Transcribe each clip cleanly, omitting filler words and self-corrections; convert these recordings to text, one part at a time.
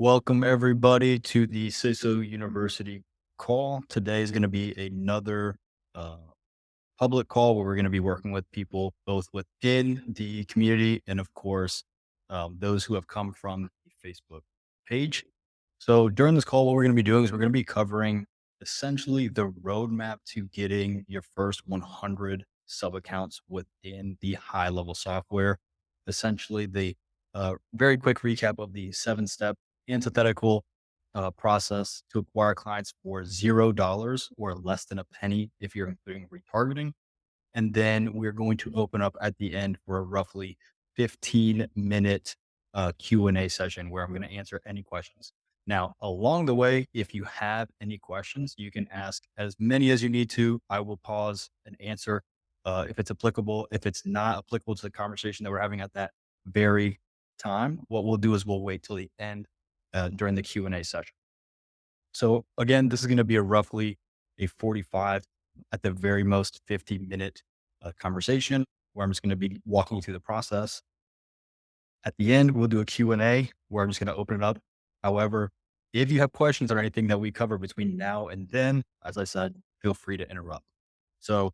Welcome everybody to the CISO University call. Today is going to be another uh, public call where we're going to be working with people both within the community and, of course, those who have come from the Facebook page. So during this call, what we're going to be doing is we're going to be covering essentially the roadmap to getting your first 100 sub accounts within the high level software. Essentially, the very quick recap of the 7 step antithetical process to acquire clients for $0 or less than a penny if you're including retargeting. And then we're going to open up at the end for a roughly 15-minute Q&A session where I'm going to answer any questions. Now, along the way, if you have any questions, you can ask as many as you need to. I will pause and answer if it's applicable. If it's not applicable to the conversation that we're having at that very time, what we'll do is we'll wait till the end during the Q&A session. So again, this is going to be a roughly a 45, at the very most 50-minute conversation where I'm just going to be walking you through the process. At the end, we'll do a Q&A where I'm just going to open it up. However, if you have questions or anything that we cover between now and then, as I said, feel free to interrupt. So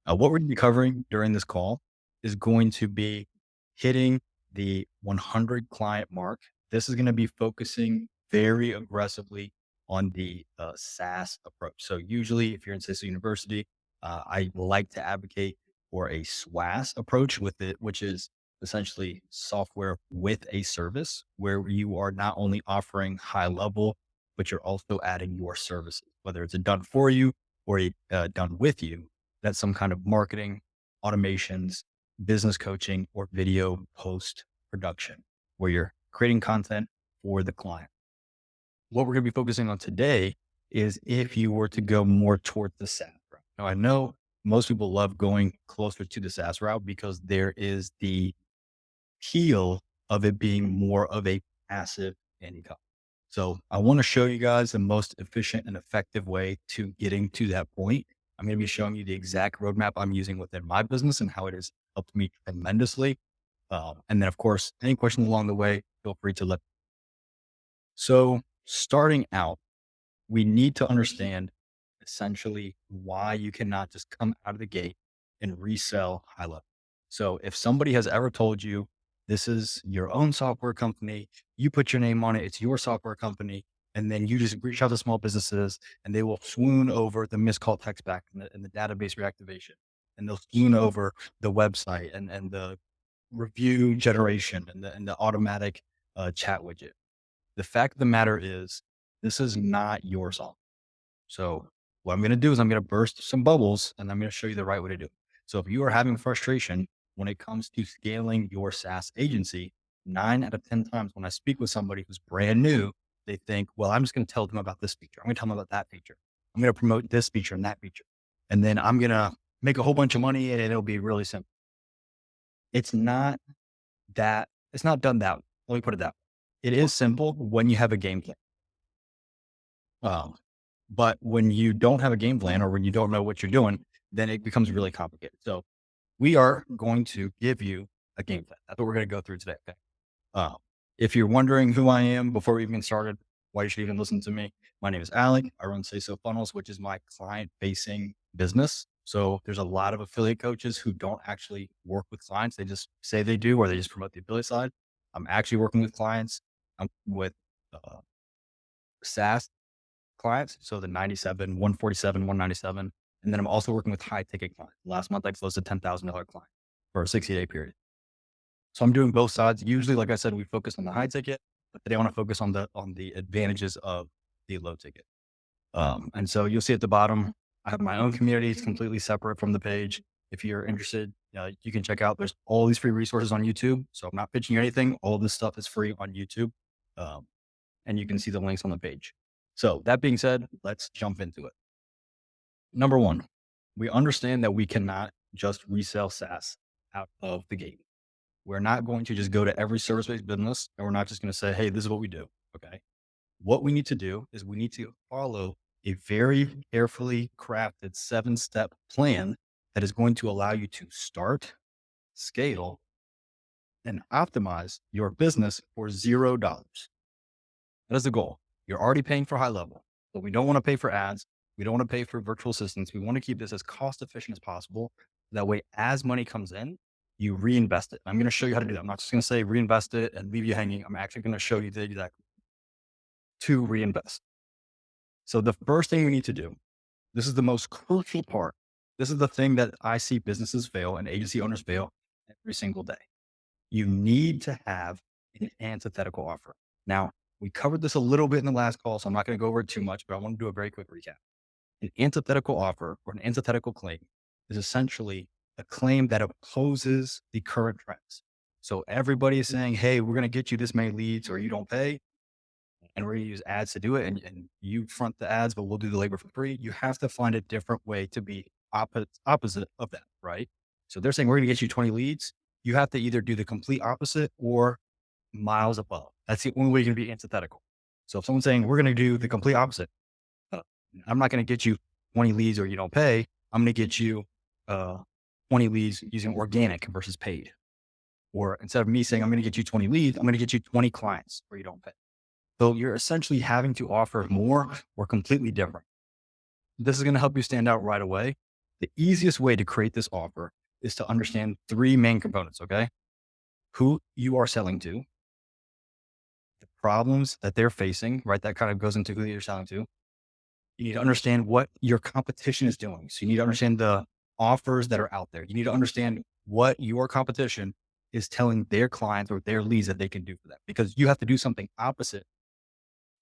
what we're going to be covering during this call is going to be hitting the 100 client mark. This is going to be focusing very aggressively on the SaaS approach. So usually if you're in CISO University, I like to advocate for a SWAS approach with it, which is essentially software with a service where you are not only offering high level, but you're also adding your services, whether it's a done for you or a done with you. That's some kind of marketing, automations, business coaching, or video post production where you're creating content for the client. What we're going to be focusing on today is if you were to go more towards the SaaS route. Now, I know most people love going closer to the SaaS route because there is the appeal of it being more of a passive income. So I want to show you guys the most efficient and effective way to getting to that point. I'm going to be showing you the exact roadmap I'm using within my business and how it has helped me tremendously. And then, of course, any questions along the way, feel free to let. So, starting out, we need to understand essentially why you cannot just come out of the gate and resell HighLevel. So if somebody has ever told you this is your own software company, you put your name on it, it's your software company, and then you just reach out to small businesses and they will swoon over the missed call text back and the database reactivation, and they'll swoon over the website and the review generation and the automatic chat widget. The fact of the matter is, this is not your software. So what I'm going to do is I'm going to burst some bubbles and I'm going to show you the right way to do it. So if you are having frustration when it comes to scaling your SaaS agency, 9 out of 10 times when I speak with somebody who's brand new, they think, well, I'm just going to tell them about this feature. I'm going to tell them about that feature. I'm going to promote this feature and that feature. And then I'm going to make a whole bunch of money and it'll be really simple. It's not that, it's not done that way. Let me put it that way. It is simple when you have a game plan. Um, But when you don't have a game plan or when you don't know what you're doing, then it becomes really complicated. So we are going to give you a game plan. That's what we're going to go through today. Okay. Uh, if you're wondering who I am before we even started, why you should even listen to me, my name is Alec. I run Say So Funnels, which is my client facing business. So there's a lot of affiliate coaches who don't actually work with clients. They just say they do, or they just promote the affiliate side. I'm actually working with clients. I'm with SaaS clients. So the 97, 147, 197. And then I'm also working with high ticket clients. Last month, I closed a $10,000 client for a 60-day period. So I'm doing both sides. Usually, like I said, we focus on the high ticket, but today I want to focus on the advantages of the low ticket. And so you'll see at the bottom, I have my own community. It's completely separate from the page. If you're interested, you can check out, there's all these free resources on YouTube. So I'm not pitching you anything. All this stuff is free on YouTube. And you can see the links on the page. So that being said, let's jump into it. Number one, we understand that we cannot just resell SaaS out of the gate. We're not going to just go to every service-based business and we're not just going to say, hey, this is what we do. Okay. What we need to do is we need to follow a very carefully crafted 7-step plan that is going to allow you to start, scale, and optimize your business for $0. That is the goal. You're already paying for high level, but we don't want to pay for ads. We don't want to pay for virtual assistants. We want to keep this as cost efficient as possible. That way, as money comes in, you reinvest it. I'm going to show you how to do that. I'm not just going to say reinvest it and leave you hanging. I'm actually going to show you the exact to reinvest. So the first thing we need to do, this is the most crucial part. This is the thing that I see businesses fail and agency owners fail every single day. You need to have an antithetical offer. Now, we covered this a little bit in the last call, so I'm not going to go over it too much, but I want to do a very quick recap. An antithetical offer or an antithetical claim is essentially a claim that opposes the current trends. So everybody is saying, hey, we're going to get you this many leads or you don't pay, and we're going to use ads to do it. And you front the ads, but we'll do the labor for free. You have to find a different way to be opposite of that, right? So they're saying we're going to get you 20 leads. You have to either do the complete opposite or miles above. That's the only way you're going to be antithetical. So if someone's saying we're going to do the complete opposite, uh, I'm not going to get you 20 leads or you don't pay. I'm going to get you uh, 20 leads using organic versus paid. Or instead of me saying I'm going to get you 20 leads, I'm going to get you 20 clients or you don't pay. So you're essentially having to offer more or completely different. This is going to help you stand out right away. The easiest way to create this offer is to understand three main components, okay? Who you are selling to, the problems that they're facing, right? That kind of goes into who you're selling to. You need to understand what your competition is doing. So you need to understand the offers that are out there. You need to understand what your competition is telling their clients or their leads that they can do for them, because you have to do something opposite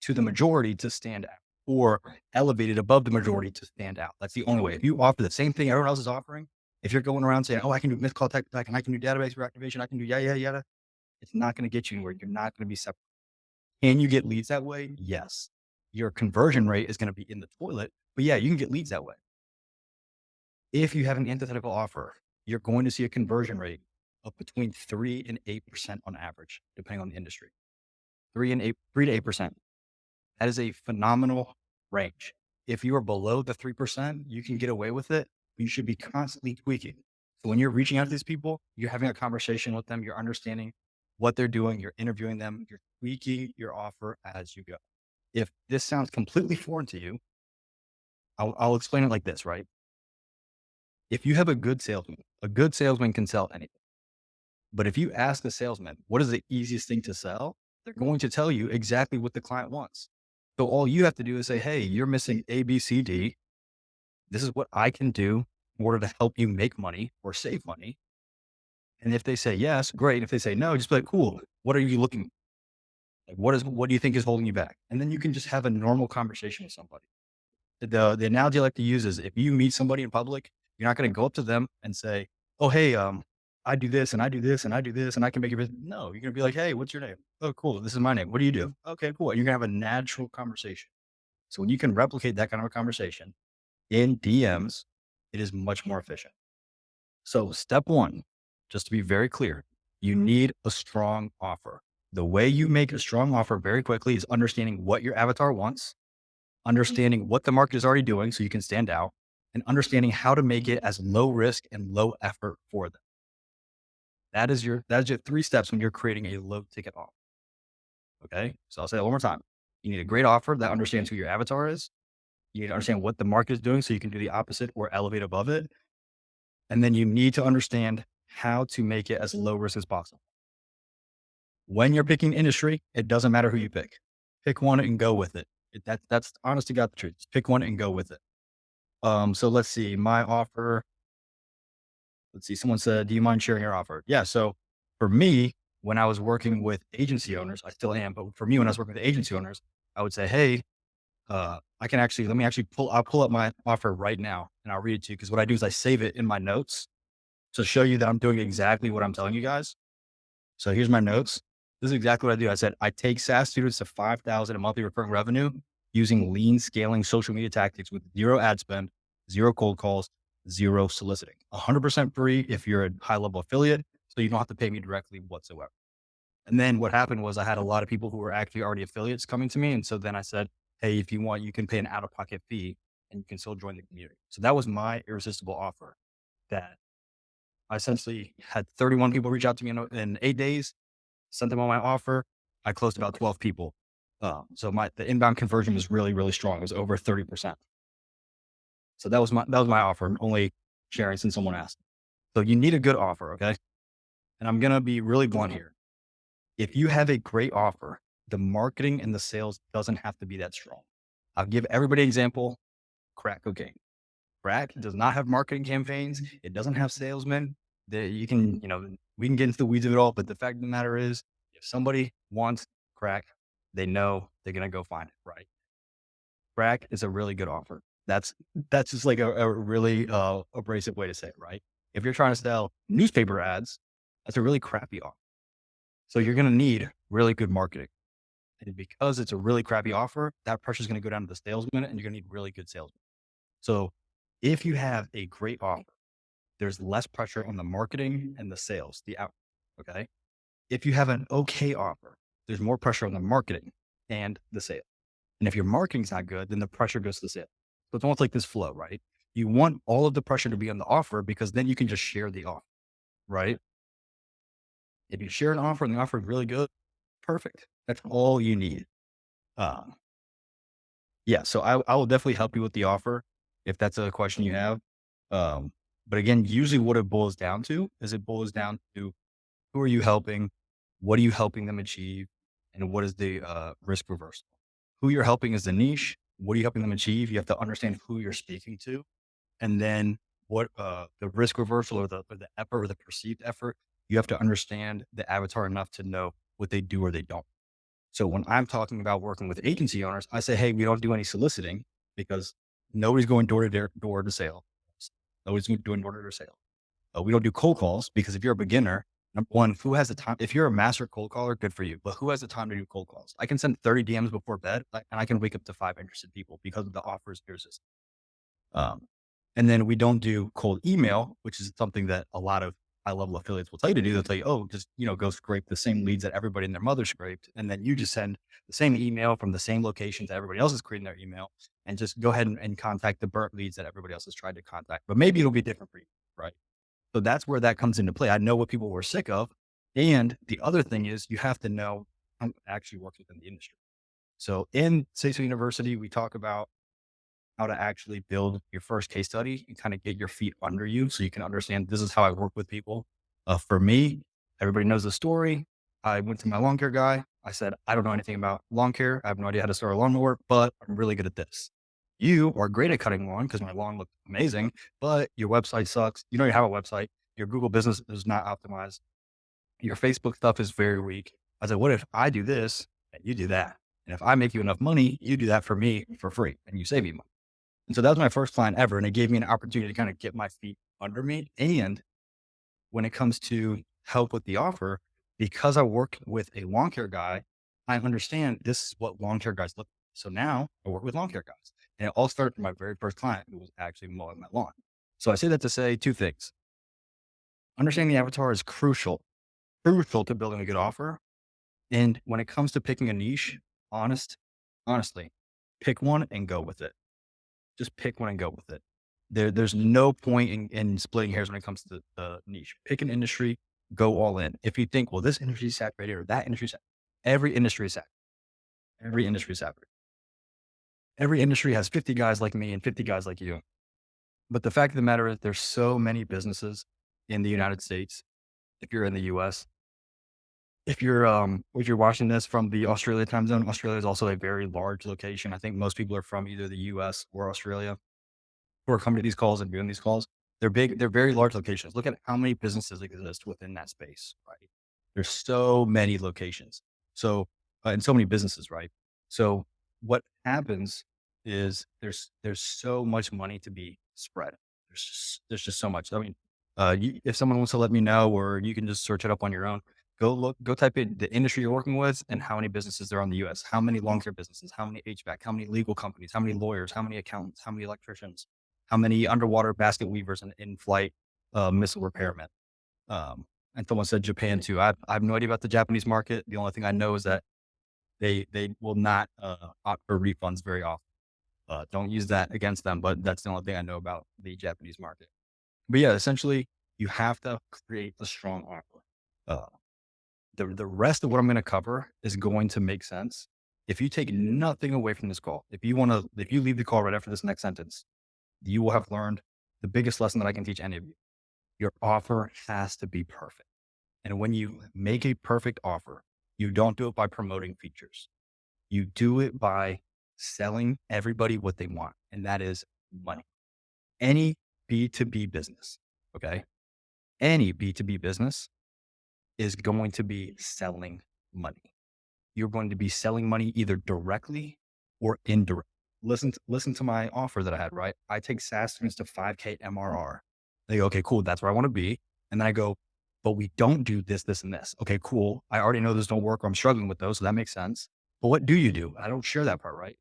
to the majority to stand out or elevated above the majority to stand out. That's the only way. If you offer the same thing everyone else is offering, if you're going around saying, oh, I can do missed call tech attack and I can do database reactivation, I can do yada, it's not going to get you anywhere. You're not going to be separate. Can you get leads that way? Yes. Your conversion rate is going to be in the toilet, but yeah, you can get leads that way. If you have an antithetical offer, you're going to see a conversion rate of between 3 and 8% on average, depending on the industry. 3 to 8%. That is a phenomenal range. If you are below the 3%, you can get away with it, but you should be constantly tweaking. So when you're reaching out to these people, you're having a conversation with them, you're understanding what they're doing, you're interviewing them, you're tweaking your offer as you go. If this sounds completely foreign to you, I'll explain it like this, right? If you have a good salesman can sell anything. But if you ask the salesman, what is the easiest thing to sell? They're going to tell you exactly what the client wants. So all you have to do is say, hey, you're missing A, B, C, D. This is what I can do in order to help you make money or save money. And if they say yes, great. If they say no, just be like, cool. What are you looking? Like, what do you think is holding you back? And then you can just have a normal conversation with somebody. The analogy I like to use is if you meet somebody in public, you're not going to go up to them and say, oh, hey, I do this and I do this and I do this and I can make your business. No, you're going to be like, hey, what's your name? Oh, cool. This is my name. What do you do? Okay, cool. And you're going to have a natural conversation. So when you can replicate that kind of a conversation in DMs, it is much more efficient. So step one, just to be very clear, you need a strong offer. The way you make a strong offer very quickly is understanding what your avatar wants, understanding what the market is already doing so you can stand out, and understanding how to make it as low risk and low effort for them. That is your three steps when you're creating a low ticket offer. Okay. So I'll say that one more time. You need a great offer that understands who your avatar is. You need to understand what the market is doing so you can do the opposite or elevate above it. And then you need to understand how to make it as low risk as possible. When you're picking industry, it doesn't matter who you pick. Pick one and go with it. That's honest to God the truth. Just pick one and go with it. So let's see. My offer. Let's see. Someone said, "Do you mind sharing your offer?" Yeah. So for me, when I was working with agency owners, I still am. But for me, when I was working with agency owners, I would say, "Hey, I can actually let me actually I'll pull up my offer right now and I'll read it to you because what I do is I save it in my notes to show you that I'm doing exactly what I'm telling you guys." So here's my notes. This is exactly what I do. I said, I take SaaS students to 5,000 in monthly recurring revenue using lean scaling social media tactics with zero ad spend, zero cold calls, zero soliciting. 100% free if you're a high level affiliate. So you don't have to pay me directly whatsoever. And then what happened was I had a lot of people who were actually already affiliates coming to me. And so then I said, hey, if you want, you can pay an out of pocket fee and you can still join the community. So that was my irresistible offer that I essentially had 31 people reach out to me in 8 days, sent them on my offer. I closed about 12 people So the inbound conversion was really, really strong. It was over 30%. So that was my offer. I'm only sharing since someone asked. So you need a good offer, okay? And I'm gonna be really blunt here. If you have a great offer, the marketing and the sales doesn't have to be that strong. I'll give everybody an example: crack cocaine. Crack does not have marketing campaigns. It doesn't have salesmen. You can, we can get into the weeds of it all, but the fact of the matter is, if somebody wants crack, they know they're gonna go find it, right? Crack is a really good offer. That's just like a really abrasive way to say it, right? If you're trying to sell newspaper ads, that's a really crappy offer. So you're gonna need really good marketing. And because it's a really crappy offer, that pressure is gonna go down to the salesman and you're gonna need really good salesmen. So if you have a great offer, there's less pressure on the marketing and the sales, the out. Okay. If you have an okay offer, there's more pressure on the marketing and the sale. And if your marketing's not good, then the pressure goes to the sale. So it's almost like this flow, right? You want all of the pressure to be on the offer because then you can just share the offer, right? If you share an offer and the offer is really good, perfect. That's all you need. Um, yeah. So I will definitely help you with the offer if that's a question you have. Um, but again, usually what it boils down to is it boils down to who are you helping? What are you helping them achieve? And what is the risk reversal? Who you're helping is the niche. What are you helping them achieve? You have to understand who you're speaking to. And then what the risk reversal or the effort or the perceived effort, you have to understand the avatar enough to know what they do or they don't. So when I'm talking about working with agency owners, I say, hey, we don't do any soliciting because nobody's going door to sale. Nobody's doing door to door sale. We don't do cold calls because if you're a beginner, number one, who has the time? If you're a master cold caller, good for you. But who has the time to do cold calls? I can send 30 DMs before bed and I can wake up to 5 interested people because of the offers irresistible. Um, and then we don't do cold email, which is something that a lot of high level affiliates will tell you to do. They'll tell you, oh, just, go scrape the same leads that everybody and their mother scraped. And then you just send the same email from the same locations that everybody else is creating their email and just go ahead and contact the burnt leads that everybody else has tried to contact. But maybe it'll be different for you, right? So that's where that comes into play. I know what people were sick of. And the other thing is you have to know how it actually works within the industry. So in Say So University, we talk about how to actually build your first case study and kind of get your feet under you so you can understand this is how I work with people. For me, everybody knows the story. I went to my lawn care guy. I said, I don't know anything about lawn care. I have no idea how to start a lawnmower, but I'm really good at this. You are great at cutting lawn because my lawn looked amazing, but your website sucks. You have a website. Your Google business is not optimized. Your Facebook stuff is very weak. I said, what if I do this and you do that? And if I make you enough money, you do that for me for free and you save me money. And so that was my first client ever. And it gave me an opportunity to kind of get my feet under me. And when it comes to help with the offer, because I work with a lawn care guy, I understand this is what lawn care guys look like. So now I work with lawn care guys. And it all started from my very first client who was actually mowing my lawn. So I say that to say two things. Understanding the avatar is crucial to building a good offer. And when it comes to picking a niche, honestly, pick one and go with it. Just pick one and go with it. There's no point in splitting hairs when it comes to the niche. Pick an industry, go all in. If you think, well, this industry is saturated or that industry is saturated, every industry is saturated. Every industry is saturated. Every industry has 50 guys like me and 50 guys like you. But the fact of the matter is there's so many businesses in the United States. If you're in the US, if you're watching this from the Australia time zone, Australia is also a very large location. I think most people are from either the US or Australia who are coming to these calls and doing these calls. They're big, they're very large locations. Look at how many businesses exist within that space, right? There's so many locations. So, and so many businesses, right? So what happens is there's so much money to be spread. There's just so much. I mean, if someone wants to let me know, or you can just search it up on your own, go type in the industry you're working with and how many businesses there are in the US, how many lawn care businesses, how many HVAC, how many legal companies, how many lawyers, how many accountants, how many electricians, how many underwater basket weavers and in-flight missile repairmen. And someone said Japan too. I have no idea about the Japanese market. The only thing I know is that they will not opt for refunds very often. Don't use that against them, but that's the only thing I know about the Japanese market. But yeah, essentially, you have to create a strong offer. Uh, the rest of what I'm going to cover is going to make sense If you take nothing away from this call, if you leave the call right after this next sentence, you will have learned the biggest lesson that I can teach any of you. Your offer has to be perfect. And when you make a perfect offer, you don't do it by promoting features. You do it by selling everybody what they want, and that is money. Any B2B business, okay? Any B2B business is going to be selling money. You're going to be selling money either directly or indirectly. Listen to my offer that I had, right? I take SaaS students to 5K MRR. They go, okay, cool. That's where I want to be. And then I go, but we don't do this, this, and this. Okay, cool. I already know those don't work, or I'm struggling with those. So that makes sense. But what do you do? I don't share that part, right?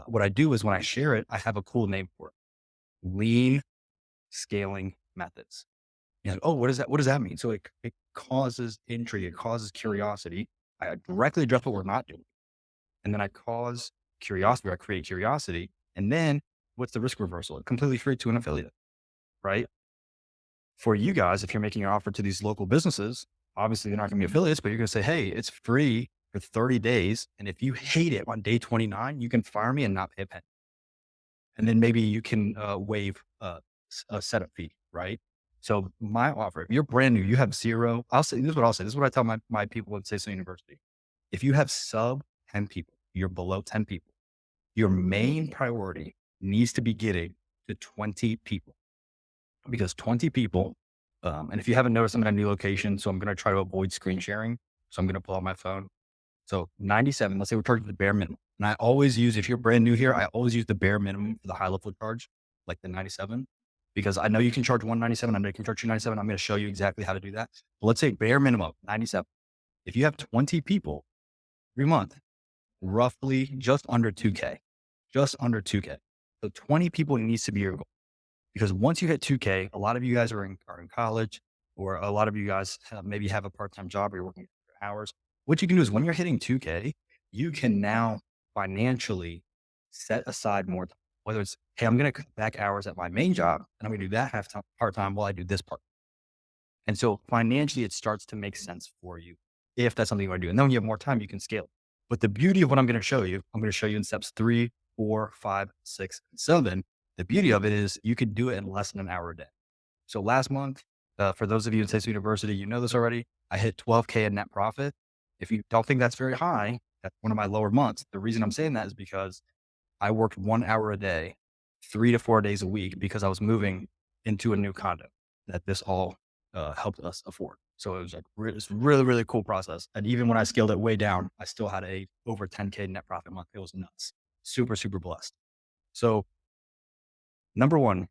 What I do is when I share it, I have a cool name for it. Lean scaling methods. You're like, oh, what does that? What does that mean? So it causes intrigue. It causes curiosity. I directly address what we're not doing. And then I cause curiosity, or I create curiosity. And then what's the risk reversal? Completely free to an affiliate, right? For you guys, if you're making an offer to these local businesses, obviously they're not going to be affiliates, but you're going to say, hey, it's free for 30 days. And if you hate it on day 29, you can fire me and not pay a penny. And then maybe you can waive a setup fee, right? So my offer, if you're brand new, you have zero, I'll say, this is what I'll say. This is what I tell my people at Say University. If you have sub 10 people, you're below 10 people, your main priority needs to be getting to 20 people, because 20 people, and if you haven't noticed, I'm in a new location, so I'm going to try to avoid screen sharing. So I'm going to pull out my phone. So 97, let's say we're charging the bare minimum. And I always use, if you're brand new here, I always use the bare minimum for the high level charge, like the 97, because I know you can charge 197. I know you can charge 297. I'm going to show you exactly how to do that. But let's say bare minimum 97. If you have 20 people every month, roughly just under 2K, just under 2K. So 20 people needs to be your goal, because once you hit 2K, a lot of you guys are in college, or a lot of you guys maybe have a part-time job, or you're working hours. What you can do is when you're hitting 2K, you can now financially set aside more time. Whether it's, hey, I'm going to cut back hours at my main job and I'm going to do that half time, part-time while I do this part. And so financially, it starts to make sense for you if that's something you want to do. And then when you have more time, you can scale. But the beauty of what I'm going to show you, I'm going to show you in steps 3, 4, 5, 6, and 7. The beauty of it is you could do it in less than an hour a day. So last month, for those of you in State University, you know this already, I hit 12K in net profit. If you don't think that's very high, that's one of my lower months. The reason I'm saying that is because I worked 1 hour a day, 3 to 4 days a week, because I was moving into a new condo that this all helped us afford. So it was like, it's really, really cool process. And even when I scaled it way down, I still had a over 10K net profit month. It was nuts. Super, super blessed. So number one,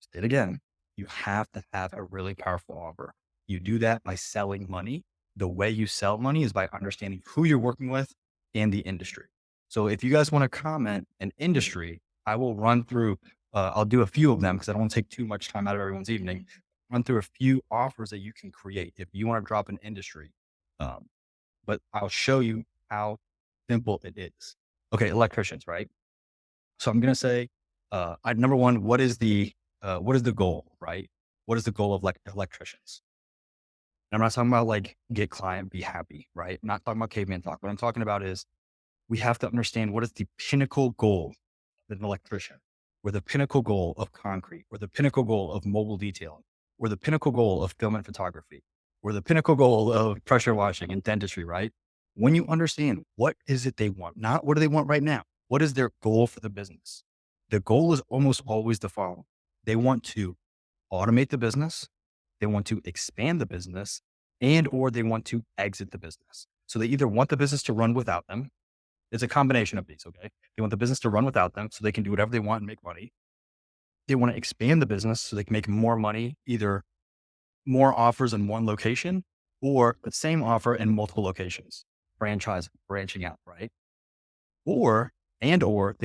say it again, you have to have a really powerful offer. You do that by selling money. The way you sell money is by understanding who you're working with and the industry. So if you guys want to comment an industry, I will run through, I'll do a few of them because I don't want to take too much time out of everyone's evening. Run through a few offers that you can create if you want to drop an industry. But I'll show you how simple it is. Okay, electricians, right? So I'm going to say, number one, what is the goal, right? What is the goal of electricians? And I'm not talking about like get client, be happy, right? I'm not talking about caveman talk. What I'm talking about is we have to understand what is the pinnacle goal of an electrician, or the pinnacle goal of concrete, or the pinnacle goal of mobile detailing, or the pinnacle goal of film and photography, or the pinnacle goal of pressure washing and dentistry, right? When you understand what is it they want, not what do they want right now, what is their goal for the business? The goal is almost always the following. They want to automate the business, they want to expand the business, and or they want to exit the business. So they either want the business to run without them. It's a combination of these, okay? They want the business to run without them so they can do whatever they want and make money. They want to expand the business so they can make more money, either more offers in one location or the same offer in multiple locations, branching out, right? Or they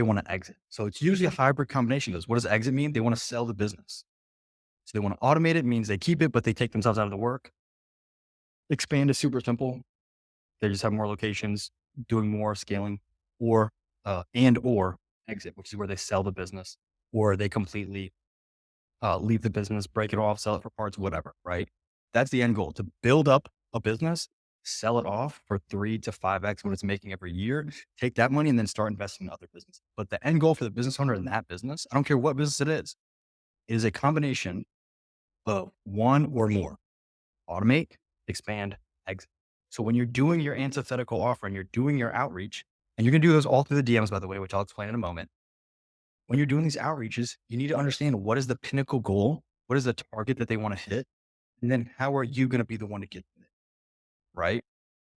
want to exit. So it's usually a hybrid combination of those. What does exit mean? They want to sell the business. So they want to automate it, means they keep it, but they take themselves out of the work. Expand is super simple. They just have more locations, doing more scaling, or exit, which is where they sell the business, or they completely leave the business, break it off, sell it for parts, whatever, right? That's the end goal, to build up a business, sell it off for 3 to 5x what it's making every year, take that money and then start investing in other business. But the end goal for the business owner in that business, I don't care what business it is a combination of one or more: automate, expand, exit. So when you're doing your antithetical offer and you're doing your outreach, and you're going to do those all through the DMs, by the way, which I'll explain in a moment. When you're doing these outreaches, you need to understand what is the pinnacle goal, what is the target that they want to hit, and then how are you going to be the one to get it, right?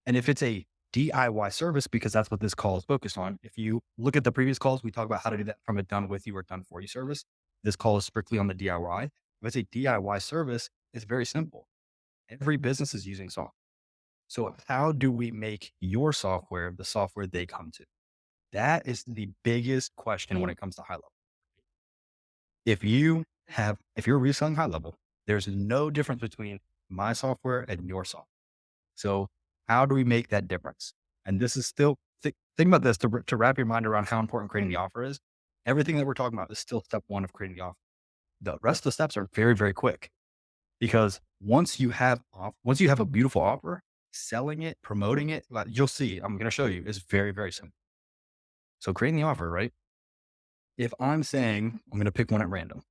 And if it's a DIY service, because that's what this call is focused on. If you look at the previous calls, we talk about how to do that from a done with you or done for you service. This call is strictly on the DIY. If it's a DIY service, it's very simple. Every business is using software. So how do we make your software the software they come to? That is the biggest question when it comes to HighLevel. If you're reselling HighLevel, there's no difference between my software and your software. So how do we make that difference? And this is still, think about this to wrap your mind around how important creating the offer is. Everything that we're talking about is still step one of creating the offer. The rest of the steps are very, very quick, because once you have a beautiful offer, selling it, promoting it, like you'll see, I'm going to show you, is very, very simple. So creating the offer, right? If I'm saying, I'm going to pick one at random.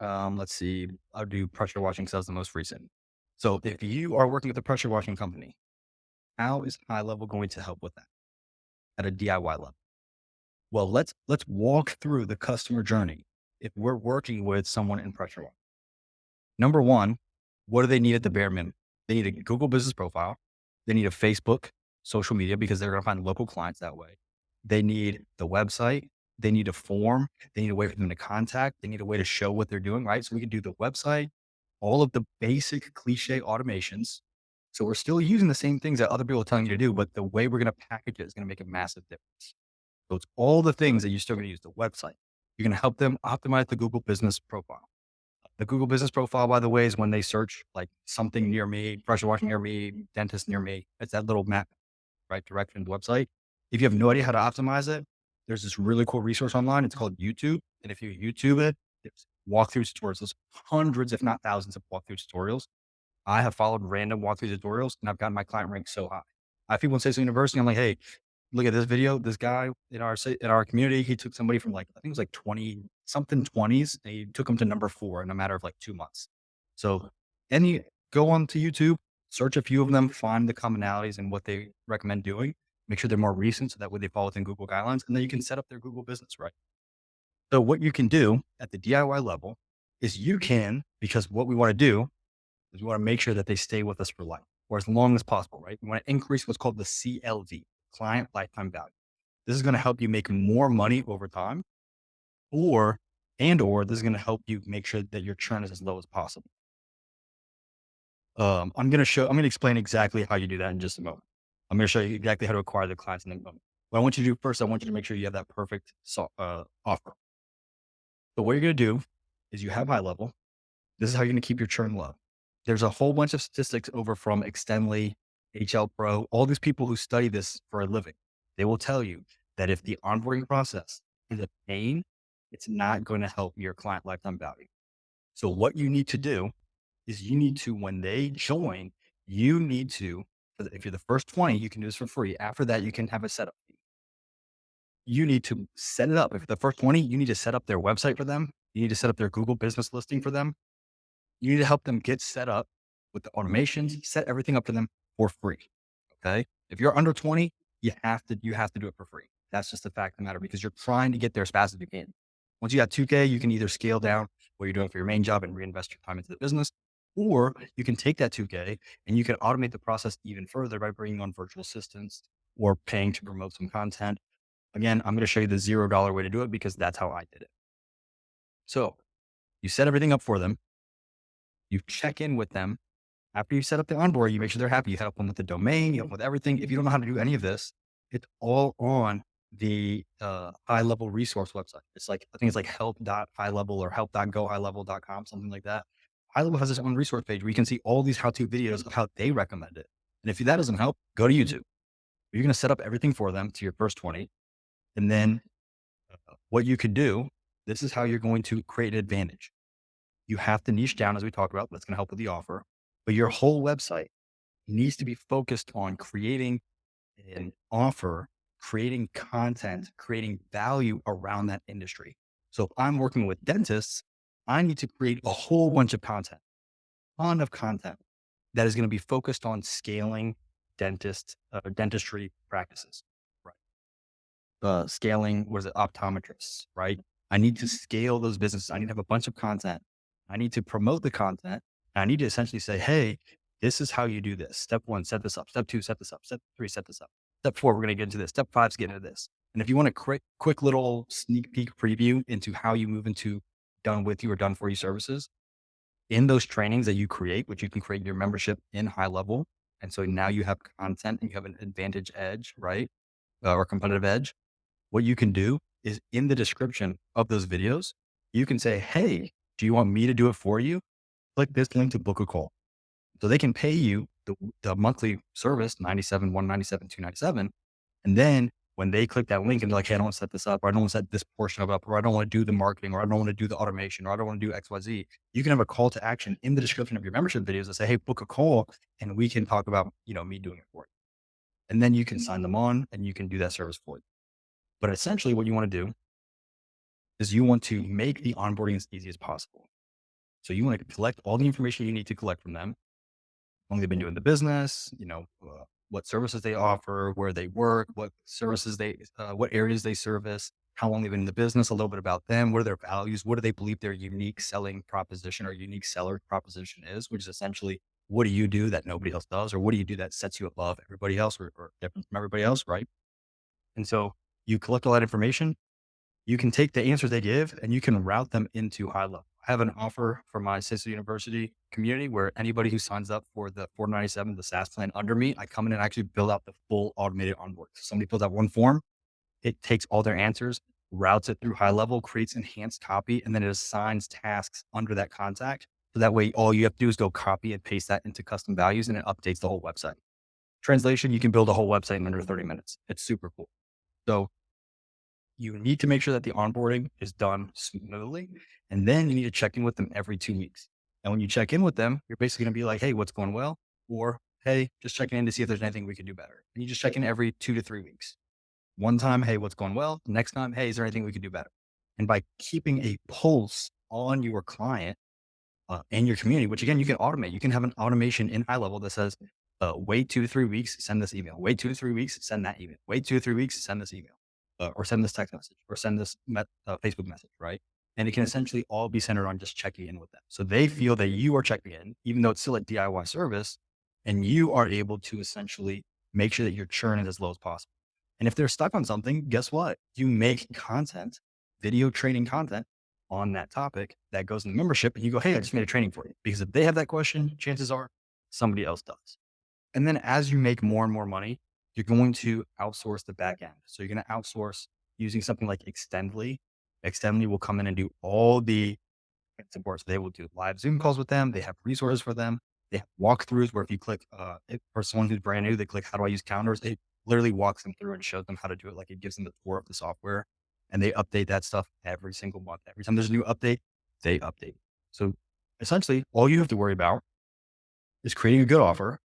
Let's see, I'll do pressure washing sales, the most recent. So if you are working with a pressure washing company, how is HighLevel going to help with that at a DIY level? Well, let's walk through the customer journey. If we're working with someone in pressure washing, number one, what do they need at the bare minimum? They need a Google business profile. They need a Facebook social media, because they're going to find local clients that way. They need the website. They need a form. They need a way for them to contact. They need a way to show what they're doing, right? So we can do the website, all of the basic cliche automations. So we're still using the same things that other people are telling you to do, but the way we're going to package it is going to make a massive difference. So it's all the things that you're still going to use. The website, you're going to help them optimize the Google business profile. The Google business profile, by the way, is when they search like something near me, pressure washing near me, dentist near me. It's that little map, right? Direction to the website. If you have no idea how to optimize it, there's this really cool resource online. It's called YouTube. And if you YouTube it, it's walkthrough tutorials. There's hundreds, if not thousands, of walkthrough tutorials. I have followed random walkthrough tutorials and I've gotten my client rank so high. I have people in State University. I'm like, hey, look at this video. This guy in our community, he took somebody from like, I think it was like 20 something 20s, and he took them to number 4 in a matter of like 2 months. So any go on to YouTube, search a few of them, find the commonalities and what they recommend doing. Make sure they're more recent, so that way they fall within Google guidelines, and then you can set up their Google business, right? So what you can do at the DIY level is because what we want to do is we want to make sure that they stay with us for life, or as long as possible, right? We want to increase what's called the CLV, client lifetime value. This is going to help you make more money over time, or this is going to help you make sure that your churn is as low as possible. I'm going to explain exactly how you do that in just a moment. I'm going to show you exactly how to acquire the clients in a moment. What I want you to do first, I want you to make sure you have that perfect offer. So what you're going to do is you have HighLevel. This is how you're going to keep your churn low. There's a whole bunch of statistics over from Extendly, HL Pro, all these people who study this for a living. They will tell you that if the onboarding process is a pain, it's not going to help your client lifetime value. So what you need to do is when they join, if you're the first 20, you can do this for free. After that, you can have a setup fee. You need to set it up. If the first 20, you need to set up their website for them. You need to set up their Google business listing for them. You need to help them get set up with the automations, set everything up for them for free. Okay. If you're under 20, you have to do it for free. That's just the fact of the matter, because you're trying to get there as fast as you can. Once you got 2K, you can either scale down what you're doing for your main job and reinvest your time into the business, or you can take that 2K and you can automate the process even further by bringing on virtual assistants or paying to promote some content. Again, I'm going to show you the $0 way to do it, because that's how I did it. So you set everything up for them. You check in with them. After you set up the onboard, you make sure they're happy. You help them with the domain, you help them with everything. If you don't know how to do any of this, it's all on the HighLevel resource website. It's like, I think it's like help.highlevel or help.gohighlevel.com, something like that. HighLevel has its own resource page where you can see all these how-to videos of how they recommend it. And if that doesn't help, go to YouTube. You're going to set up everything for them to your first 20. And then what you could do, this is how you're going to create an advantage. You have to niche down, as we talked about. That's going to help with the offer. But your whole website, needs to be focused on creating an offer, creating content, creating value around that industry. So if I'm working with dentists, I need to create a whole bunch of content, ton of content that is going to be focused on scaling dentistry practices, right? Scaling, was it optometrists, right? I need to scale those businesses. I need to have a bunch of content. I need to promote the content. I need to essentially say, hey, this is how you do this. Step one, set this up. Step two, set this up. Step three, set this up. Step four, we're going to get into this. Step five is get into this. And if you want a quick little sneak peek preview into how you move into done with you or done for you services, in those trainings that you create, which you can create your membership in HighLevel. And so now you have content and you have an advantage edge, right? Or competitive edge. What you can do is in the description of those videos, you can say, hey, do you want me to do it for you? Click this link to book a call. So they can pay you the monthly service, 97, 197, 297. And then when they click that link and they're like, hey, I don't want to set this up, or I don't want to set this portion of it up, or I don't want to do the marketing, or I don't want to do the automation, or I don't want to do XYZ, you can have a call to action in the description of your membership videos that say, hey, book a call and we can talk about, me doing it for you. And then you can sign them on and you can do that service for you. But essentially what you want to do is you want to make the onboarding as easy as possible. So you want to collect all the information you need to collect from them. How long they've been doing the business, what services they offer, where they work, what services what areas they service, how long they've been in the business, a little bit about them, what are their values, what do they believe their unique selling proposition or unique seller proposition is, which is essentially, what do you do that nobody else does? Or what do you do that sets you above everybody else or different from everybody else, right? And so you collect all that information. You can take the answers they give and you can route them into HighLevel. I have an offer for my sister university community where anybody who signs up for the 497, the SaaS plan under me, I come in and actually build out the full automated onboard. So somebody fills out one form, it takes all their answers, routes it through HighLevel, creates enhanced copy, and then it assigns tasks under that contact. So that way, all you have to do is go copy and paste that into custom values and it updates the whole website. Translation, you can build a whole website in under 30 minutes. It's super cool. So you need to make sure that the onboarding is done smoothly. And then you need to check in with them every 2 weeks. And when you check in with them, you're basically going to be like, hey, what's going well? Or, hey, just checking in to see if there's anything we could do better. And you just check in every 2 to 3 weeks. One time, hey, what's going well? Next time, hey, is there anything we could do better? And by keeping a pulse on your client and your community, which again, you can automate. You can have an automation in HighLevel that says, wait 2 to 3 weeks, send this email. Wait 2 to 3 weeks, send that email. Wait 2 to 3 weeks, send this email. Or send this text message or send this Facebook message, right? And it can essentially all be centered on just checking in with them. So they feel that you are checking in, even though it's still a DIY service, and you are able to essentially make sure that your churn is as low as possible. And if they're stuck on something, guess what? You make content, video training content on that topic that goes in the membership and you go, hey, I just made a training for you. Because if they have that question, chances are somebody else does. And then as you make more and more money, you're going to outsource the back end. So you're going to outsource using something like Extendly. Extendly will come in and do all the support. So they will do live Zoom calls with them. They have resources for them. They have walkthroughs where if you click, for someone who's brand new, they click, how do I use calendars? It literally walks them through and shows them how to do it. Like it gives them the tour of the software and they update that stuff every single month. Every time there's a new update, they update. So essentially all you have to worry about is creating a good offer,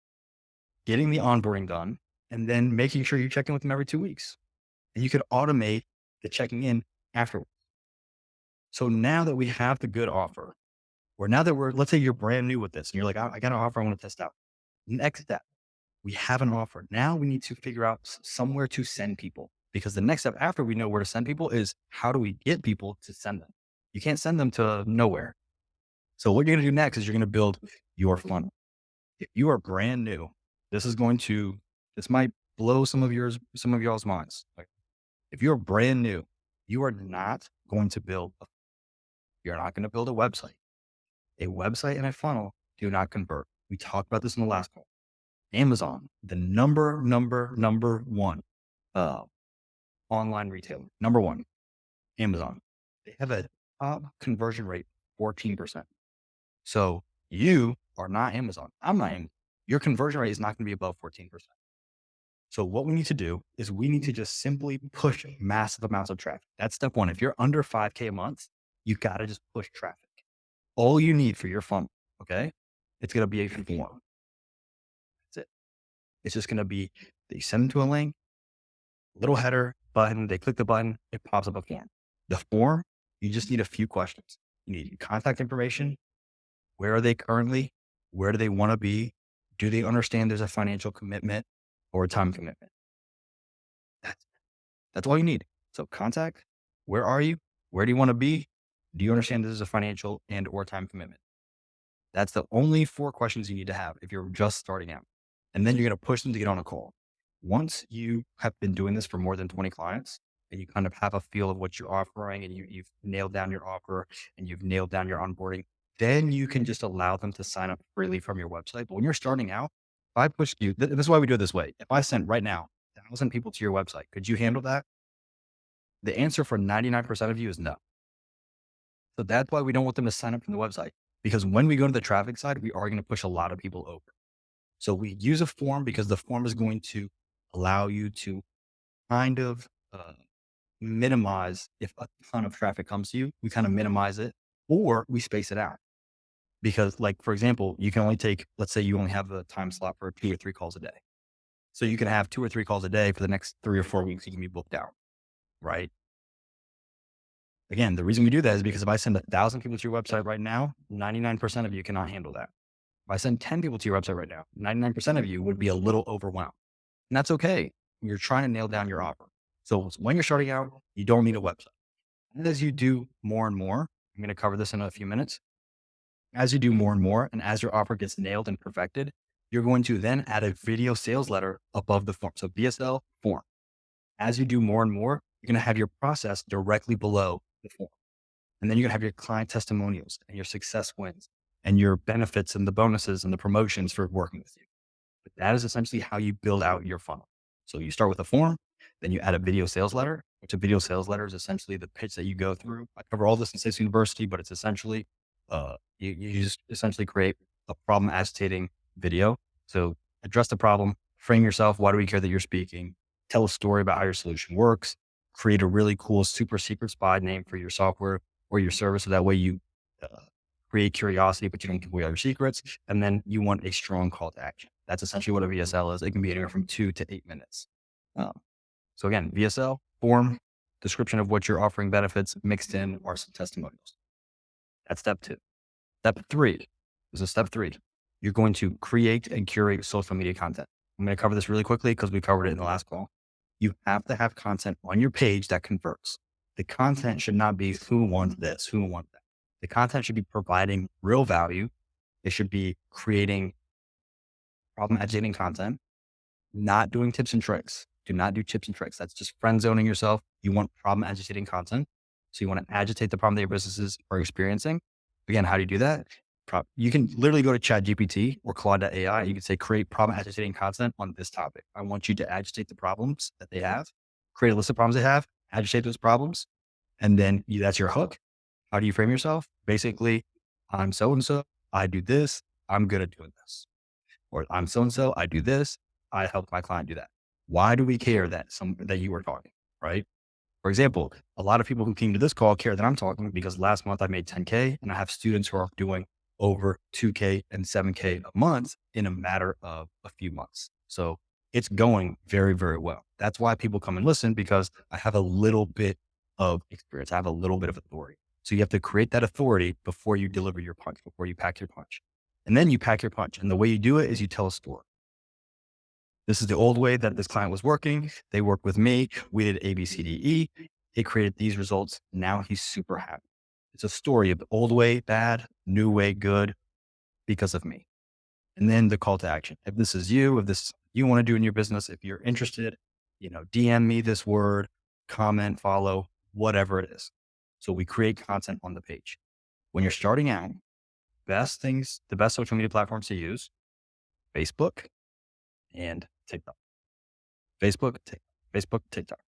getting the onboarding done, and then making sure you check in with them every 2 weeks. And you could automate the checking in afterwards. So now that we have the good offer, or now that let's say you're brand new with this and you're like, I got an offer I want to test out. Next step, we have an offer. Now we need to figure out somewhere to send people because the next step after we know where to send people is how do we get people to send them? You can't send them to nowhere. So what you're going to do next is you're going to build your funnel. If you are brand new, this might blow some of y'all's minds. Like if you're brand new, you are not going to you're not going to build a website. A website and a funnel do not convert. We talked about this in the last call. Amazon, the number one online retailer, number one, Amazon. They have a top conversion rate, 14%. So you are not Amazon. I'm not Amazon. Your conversion rate is not going to be above 14%. So what we need to do is we need to just simply push massive amounts of traffic. That's step one. If you're under 5K a month, you got to just push traffic. All you need for your funnel, okay? It's going to be a form. That's it. It's just going to be, they send them to a link, little header button, they click the button, it pops up a form. The form, you just need a few questions. You need contact information. Where are they currently? Where do they want to be? Do they understand there's a financial commitment or a time commitment? That's, that's all you need. So contact, where are you? Where do you want to be? Do you understand this is a financial and or time commitment? That's the only 4 questions you need to have if you're just starting out. And then you're going to push them to get on a call. Once you have been doing this for more than 20 clients and you kind of have a feel of what you're offering and you've nailed down your offer and you've nailed down your onboarding, then you can just allow them to sign up freely from your website. But when you're starting out, if I pushed you, this is why we do it this way. If I sent right now 1,000 people to your website, could you handle that? The answer for 99% of you is no. So that's why we don't want them to sign up from the website, because when we go to the traffic side, we are going to push a lot of people over. So we use a form because the form is going to allow you to kind of minimize if a ton of traffic comes to you, we kind of minimize it or we space it out. Because like, for example, you can only take, let's say you only have a time slot for 2 or 3 calls a day. So you can have 2 or 3 calls a day for the next 3 or 4 weeks. You can be booked out, right? Again, the reason we do that is because if I send 1,000 people to your website right now, 99% of you cannot handle that. If I send 10 people to your website right now, 99% of you would be a little overwhelmed. And that's okay. You're trying to nail down your offer. So when you're starting out, you don't need a website. And as you do more and more, I'm going to cover this in a few minutes. As you do more and more, and as your offer gets nailed and perfected, you're going to then add a video sales letter above the form. So VSL form. As you do more and more, you're going to have your process directly below the form. And then you're going to have your client testimonials and your success wins and your benefits and the bonuses and the promotions for working with you. But that is essentially how you build out your funnel. So you start with a form, then you add a video sales letter, which a video sales letter is essentially the pitch that you go through. I cover all this in Sales University, but it's essentially, you just essentially create a problem agitating video. So address the problem, frame yourself. Why do we care that you're speaking? Tell a story about how your solution works, create a really cool, super secret spy name for your software or your service. So that way you create curiosity, but you don't give away all your secrets. And then you want a strong call to action. That's essentially what a VSL is. It can be anywhere from 2 to 8 minutes. So again, VSL, form, description of what you're offering, benefits, mixed in are some testimonials. That's step 2. Step 3 is step 3. You're going to create and curate social media content. I'm going to cover this really quickly because we covered it in the last call. You have to have content on your page that converts. The content should not be who wants this, who wants that. The content should be providing real value. It should be creating problem agitating content, not doing tips and tricks. Do not do tips and tricks. That's just friend zoning yourself. You want problem agitating content. So you want to agitate the problem that your businesses are experiencing. Again, how do you do that? You can literally go to ChatGPT or Claude.ai. You can say, create problem agitating content on this topic. I want you to agitate the problems that they have, create a list of problems they have, agitate those problems. And then that's your hook. How do you frame yourself? Basically, I'm so-and-so, I do this, I'm good at doing this. Or I'm so-and-so, I do this, I help my client do that. Why do we care that you are talking, right? For example, a lot of people who came to this call care that I'm talking because last month I made 10K and I have students who are doing over 2K and 7K a month in a matter of a few months. So it's going very, very well. That's why people come and listen, because I have a little bit of experience. I have a little bit of authority. So you have to create that authority before you deliver your punch, before you pack your punch. And then you pack your punch. And the way you do it is you tell a story. This is the old way that this client was working. They worked with me. We did A, B, C, D, E. It created these results. Now he's super happy. It's a story of the old way, bad, new way, good, because of me. And then the call to action. If this is you, if this you want to do in your business, if you're interested, DM me this word, comment, follow, whatever it is. So we create content on the page. When you're starting out, the best social media platforms to use, Facebook and TikTok. Facebook, TikTok.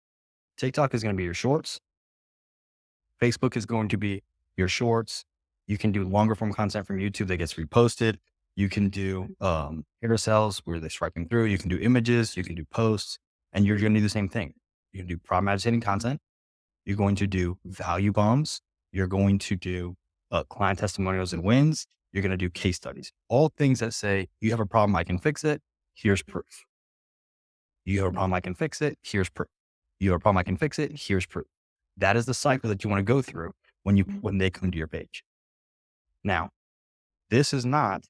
TikTok is going to be your shorts. Facebook is going to be your shorts. You can do longer form content from YouTube that gets reposted. You can do carousels where they're swiping through. You can do images. You can do posts. And you're going to do the same thing. You can do problem agitating content. You're going to do value bombs. You're going to do client testimonials and wins. You're going to do case studies. All things that say, you have a problem, I can fix it. Here's proof. You have a problem, I can fix it. Here's proof. You have a problem, I can fix it. Here's proof. That is the cycle that you want to go through when they come to your page. Now, this is not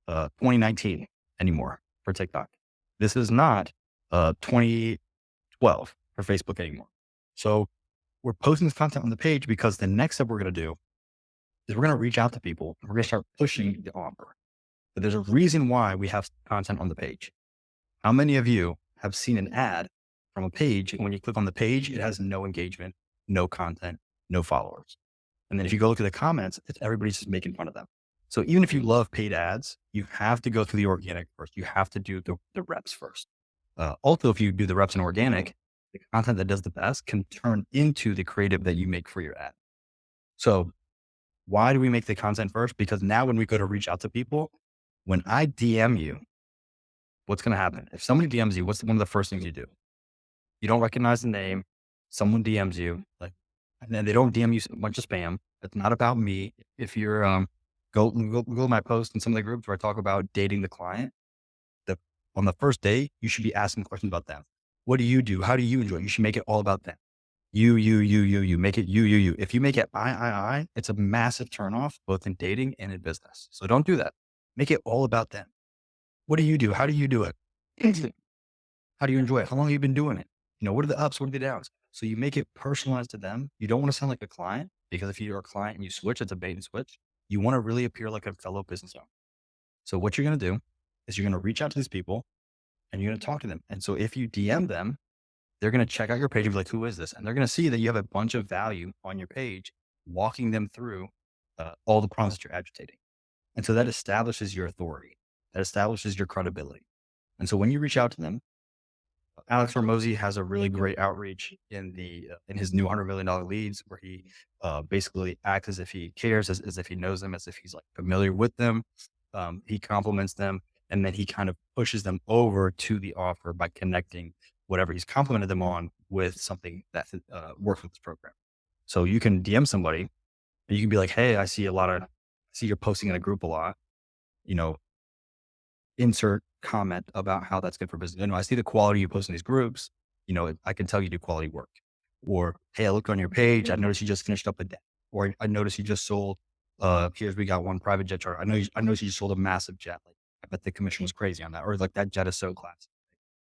2019 anymore for TikTok. This is not 2012 for Facebook anymore. So we're posting this content on the page because the next step we're going to do is we're going to reach out to people and we're going to start pushing the offer. But there's a reason why we have content on the page. How many of you have seen an ad from a page, and when you click on the page, it has no engagement, no content, no followers? And then if you go look at the comments, it's everybody's just making fun of them. So even if you love paid ads, you have to go through the organic first. You have to do the reps first. Also, if you do the reps in organic, the content that does the best can turn into the creative that you make for your ad. So why do we make the content first? Because now when we go to reach out to people, when I DM you, what's going to happen? If somebody DMs you, what's one of the first things you do? You don't recognize the name. Someone DMs you, and then they don't DM you a bunch of spam. It's not about me. If you're, go to my post in some of the groups where I talk about dating the client, on the first day, you should be asking questions about them. What do you do? How do you enjoy it? You should make it all about them. You. Make it you. If you make it I, it's a massive turnoff, both in dating and in business. So don't do that. Make it all about them. What do you do? How do you do it? How do you enjoy it? How long have you been doing it? What are the ups? What are the downs? So you make it personalized to them. You don't want to sound like a client, because if you're a client and you switch, it's a bait and switch. You want to really appear like a fellow business owner. So what you're going to do is you're going to reach out to these people and you're going to talk to them. And so if you DM them, they're going to check out your page and be like, who is this? And they're going to see that you have a bunch of value on your page, walking them through all the problems that you're agitating. And so that establishes your authority. That establishes your credibility. And so when you reach out to them, Alex Hormozy has a really great outreach in his new $100 million leads, where he basically acts as if he cares, as if he knows them, as if he's like familiar with them. He compliments them, and then he kind of pushes them over to the offer by connecting whatever he's complimented them on with something that works with this program. So you can DM somebody and you can be like, hey, I see you're posting in a group a lot, insert comment about how that's good for business. I see the quality you post in these groups. I can tell you do quality work. Or, hey, I looked on your page. I noticed you just finished up a debt. Or I noticed you just sold, we got one private jet charter. I noticed you just sold a massive jet. Like, I bet the commission was crazy on that. Or like, that jet is so classy.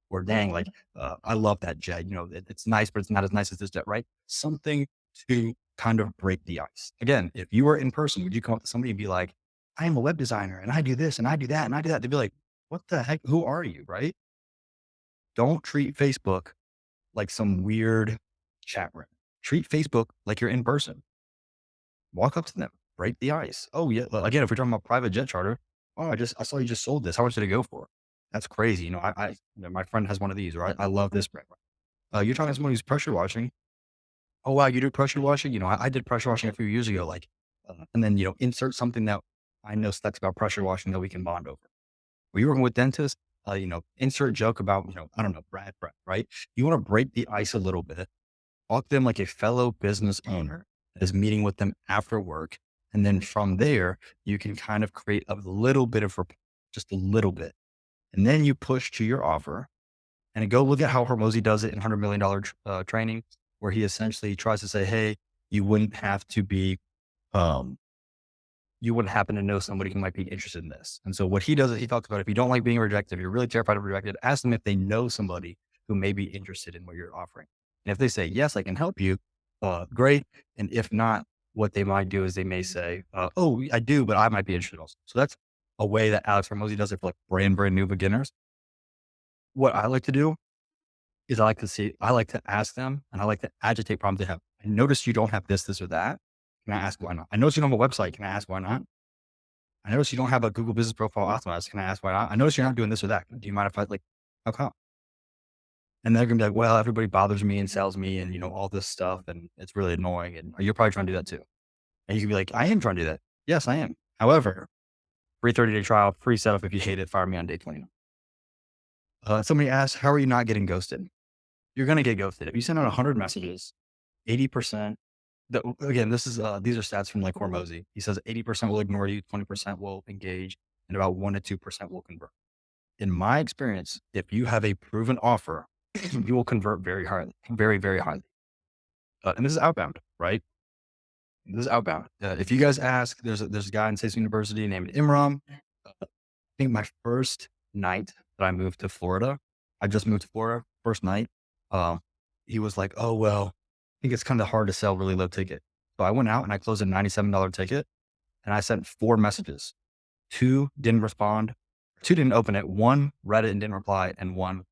Or dang, I love that jet. It's nice, but it's not as nice as this jet, right? Something to kind of break the ice. Again, if you were in person, would you come up to somebody and be like, I am a web designer and I do this and I do that and I do that? They'd be like, what the heck? Who are you? Right? Don't treat Facebook like some weird chat room. Treat Facebook like you're in person. Walk up to them, break the ice. Oh yeah. Again, if we're talking about private jet charter, I saw you just sold this. How much did it go for? That's crazy. My friend has one of these, right? I love this brand. You're talking to someone who's pressure washing. Oh wow, you do pressure washing? I did pressure washing a few years ago. And then insert something that I know stacks about pressure washing that we can bond over. Were you working with dentists? Insert joke about, I don't know, Brad, right? You want to break the ice a little bit, talk to them like a fellow business owner that is meeting with them after work. And then from there, you can kind of create a little bit of rapport, just a little bit. And then you push to your offer, and go look at how Hormozy does it in $100 million training, where he essentially tries to say, hey, you wouldn't have to be, you wouldn't happen to know somebody who might be interested in this. And so what he does is he talks about, if you don't like being rejected, if you're really terrified of rejected, ask them if they know somebody who may be interested in what you're offering. And if they say, yes, I can help you, great. And if not, what they might do is they may say, oh, I do, but I might be interested also. So that's a way that Alex Hormozy does it for brand new beginners. What I like to do is I like to ask them, and I like to agitate problems they have. I notice you don't have this, or that. Can I ask why not? I notice you don't have a website. Can I ask why not? I notice you don't have a Google business profile optimized. Can I ask why not? I notice you're not doing this or that. Do you mind if how come? And they're going to be like, well, everybody bothers me and sells me and, all this stuff. And it's really annoying. And you're probably trying to do that too. And you can be like, I am trying to do that. Yes, I am. However, free 30-day trial, free setup. If you hate it, fire me on day 29. Somebody asked, how are you not getting ghosted? You're going to get ghosted. If you send out 100 messages, 80%, again, these are stats from Hormozy. He says 80% will ignore you, 20% will engage, and about 1 to 2% will convert. In my experience, if you have a proven offer you will convert very highly, very, very highly. And this is outbound, right? This is outbound. If you guys ask, there's a guy in State University named Imram. I think my first night that I moved to Florida, I just moved to Florida, first night. Um, he was like, "Oh well, I think it's kind of hard to sell really low ticket." So I went out and I closed a $97 ticket, and I sent 4 messages. Two didn't respond, two didn't open it. One read it and didn't reply, and one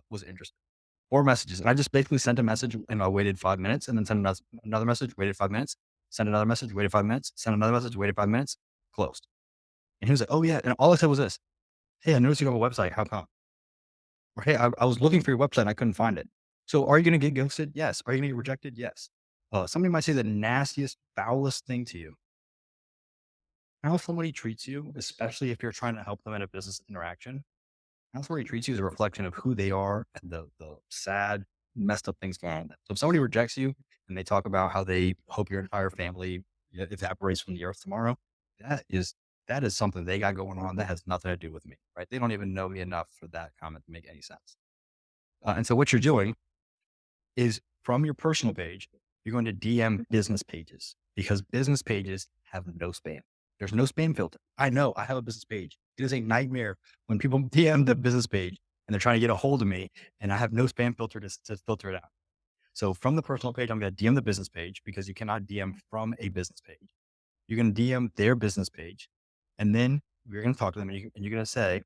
was interested. 4 messages. And I just basically sent a message and I waited 5 minutes and then sent another message, waited 5 minutes, sent another message, waited 5 minutes, sent another message, waited 5 minutes, closed. And he was like, "Oh yeah." And all I said was this: "Hey, I noticed you have a website. How come?" Or, "Hey, I was looking for your website and I couldn't find it." So are you going to get ghosted? Yes. Are you going to get rejected? Yes. Somebody might say the nastiest, foulest thing to you. How somebody treats you, especially if you're trying to help them in a business interaction, how somebody treats you is a reflection of who they are and the sad, messed up things going on. So if somebody rejects you and they talk about how they hope your entire family evaporates from the earth tomorrow, that is that is something they got going on that has nothing to do with me, right? They don't even know me enough for that comment to make any sense. And so what you're doing is from your personal page, you're going to DM business pages because business pages have no spam. There's no spam filter. I know I have a business page. It is a nightmare when people DM the business page and they're trying to get a hold of me and I have no spam filter to filter it out. So from the personal page, I'm going to DM the business page because you cannot DM from a business page. You're going to DM their business page and then you're going to talk to them and you're going to say,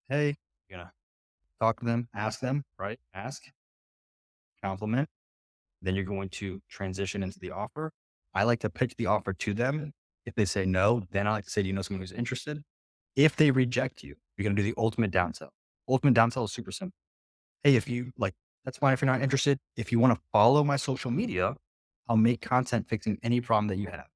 "Hey," you're going to talk to them, ask them, right? Ask, compliment. Then you're going to transition into the offer. I like to pitch the offer to them. If they say no, then I like to say, "Do you know someone who's interested?" If they reject you, you're going to do the ultimate downsell. Ultimate downsell is super simple. "Hey, if you like, that's fine if you're not interested. If you want to follow my social media, I'll make content fixing any problem that you have."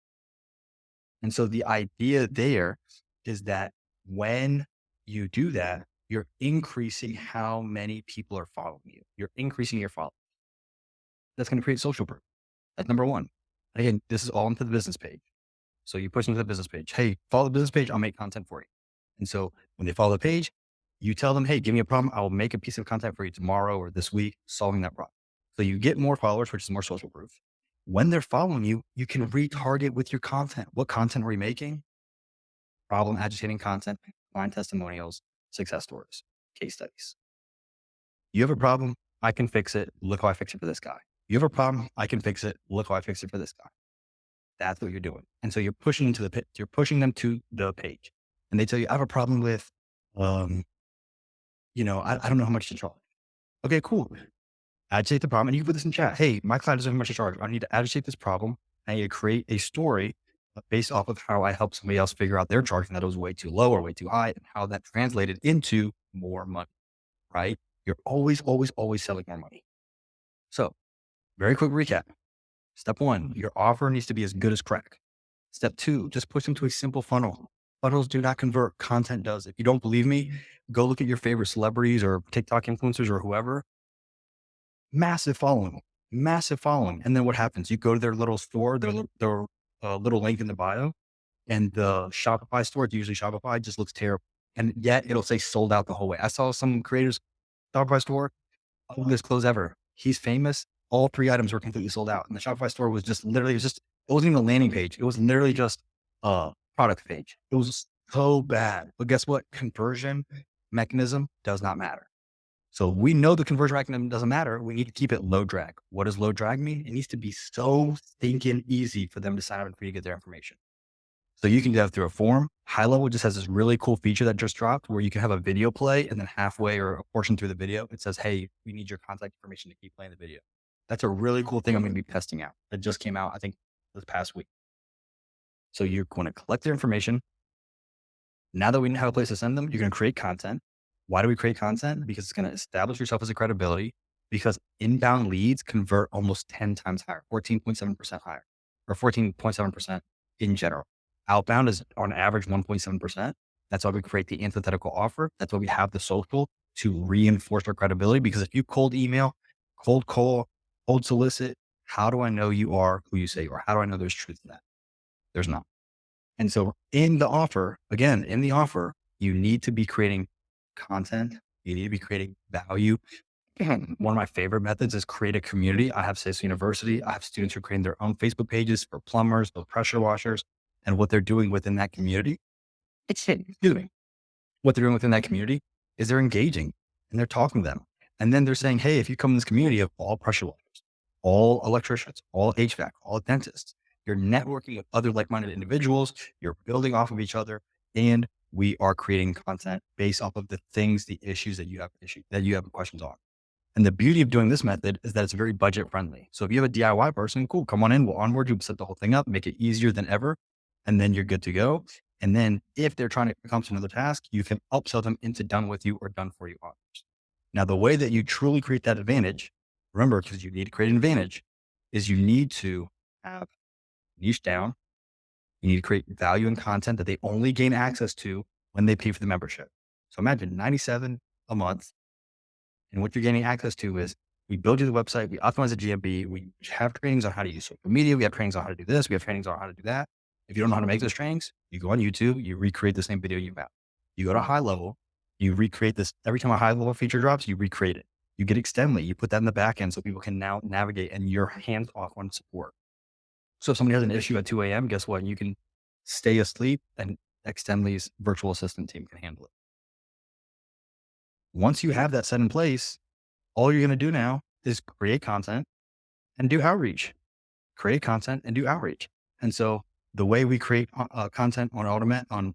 And so the idea there is that when you do that, you're increasing how many people are following you. You're increasing your following. That's going to create social proof. That's number one. Again, this is all into the business page. So you push into the business page. "Hey, follow the business page. I'll make content for you." And so when they follow the page, you tell them, "Hey, give me a problem. I will make a piece of content for you tomorrow or this week solving that problem." So you get more followers, which is more social proof. When they're following you, you can retarget with your content. What content are we making? Problem agitating content, client testimonials, success stories, case studies. You have a problem. I can fix it. Look how I fix it for this guy. You have a problem. I can fix it. Look how I fix it for this guy. That's what you're doing. And so you're pushing into the pit. You're pushing them to the page and they tell you, "I have a problem with, um, I don't know how much to charge." Okay, cool. Agitate the problem. And you can put this in chat. "Hey, my client doesn't have much to charge. I need to agitate this problem. I need to create a story based off of how I helped somebody else figure out their charge and that it was way too low or way too high and how that translated into more money," right? You're always, always, always selling more money. So very quick recap. Step one, your offer needs to be as good as crack. Step two, just push them to a simple funnel. Funnels do not convert. Content does. If you don't believe me, go look at your favorite celebrities or TikTok influencers or whoever. Massive following, massive following. And then what happens? You go to their little store, their little link in the bio, and the Shopify store, it's usually Shopify, just looks terrible. And yet it'll say sold out the whole way. I saw some creators Shopify store, longest close ever. He's famous. All 3 items were completely sold out. And the Shopify store was just literally, it wasn't even a landing page. It was literally just a product page. It was so bad. But guess what? Conversion mechanism does not matter. So we know the conversion mechanism doesn't matter. We need to keep it low drag. What does low drag mean? It needs to be so stinking easy for them to sign up and for you to get their information. So you can do that through a form. HighLevel just has this really cool feature that just dropped where you can have a video play and then halfway or a portion through the video, it says, "Hey, we need your contact information to keep playing the video." That's a really cool thing I'm going to be testing out. That just came out, I think, this past week. So you're going to collect their information. Now that we have a place to send them, you're going to create content. Why do we create content? Because it's going to establish yourself as a credibility because inbound leads convert almost 10 times higher, 14.7% higher, or 14.7% in general. Outbound is on average 1.7%. That's why we create the antithetical offer. That's why we have the social to reinforce our credibility. Because if you cold email, cold call, cold solicit, how do I know you are who you say you are? How do I know there's truth in that? There's not. And so in the offer, again, in the offer, you need to be creating content. You need to be creating value. One of my favorite methods is create a community. I have Cisco University. I have students who are creating their own Facebook pages for plumbers, for pressure washers, and what they're doing within that community. Excuse me. What they're doing within that community is they're engaging and they're talking to them. And then they're saying, hey, if you come in this community of all pressure washers, all electricians, all HVAC, all dentists, you're networking with other like-minded individuals, you're building off of each other, and we are creating content based off of the things, the issues that you have questions on. And the beauty of doing this method is that it's very budget friendly. So if you have a DIY person, cool, come on in, we'll onboard you, set the whole thing up, make it easier than ever. And then you're good to go. And then if they're trying to accomplish another task, you can upsell them into done with you or done for you offers. Now, the way that you truly create that advantage, remember, because you need to create an advantage, is you need to have niche down. You need to create value and content that they only gain access to when they pay for the membership. So imagine 97 a month. And what you're gaining access to is we build you the website, we optimize the GMB, we have trainings on how to use social media, we have trainings on how to do this, we have trainings on how to do that. If you don't know how to make those trainings, you go on YouTube, you recreate the same video you found. You go to HighLevel, you recreate this. Every time a HighLevel feature drops, you recreate it. You get Extendly, you put that in the back end so people can now navigate and you're hands off on support. So if somebody has an issue at 2 a.m., guess what? You can stay asleep and Extendly's virtual assistant team can handle it. Once you have that set in place, all you're going to do now is create content and do outreach, create content and do outreach. And so the way we create content on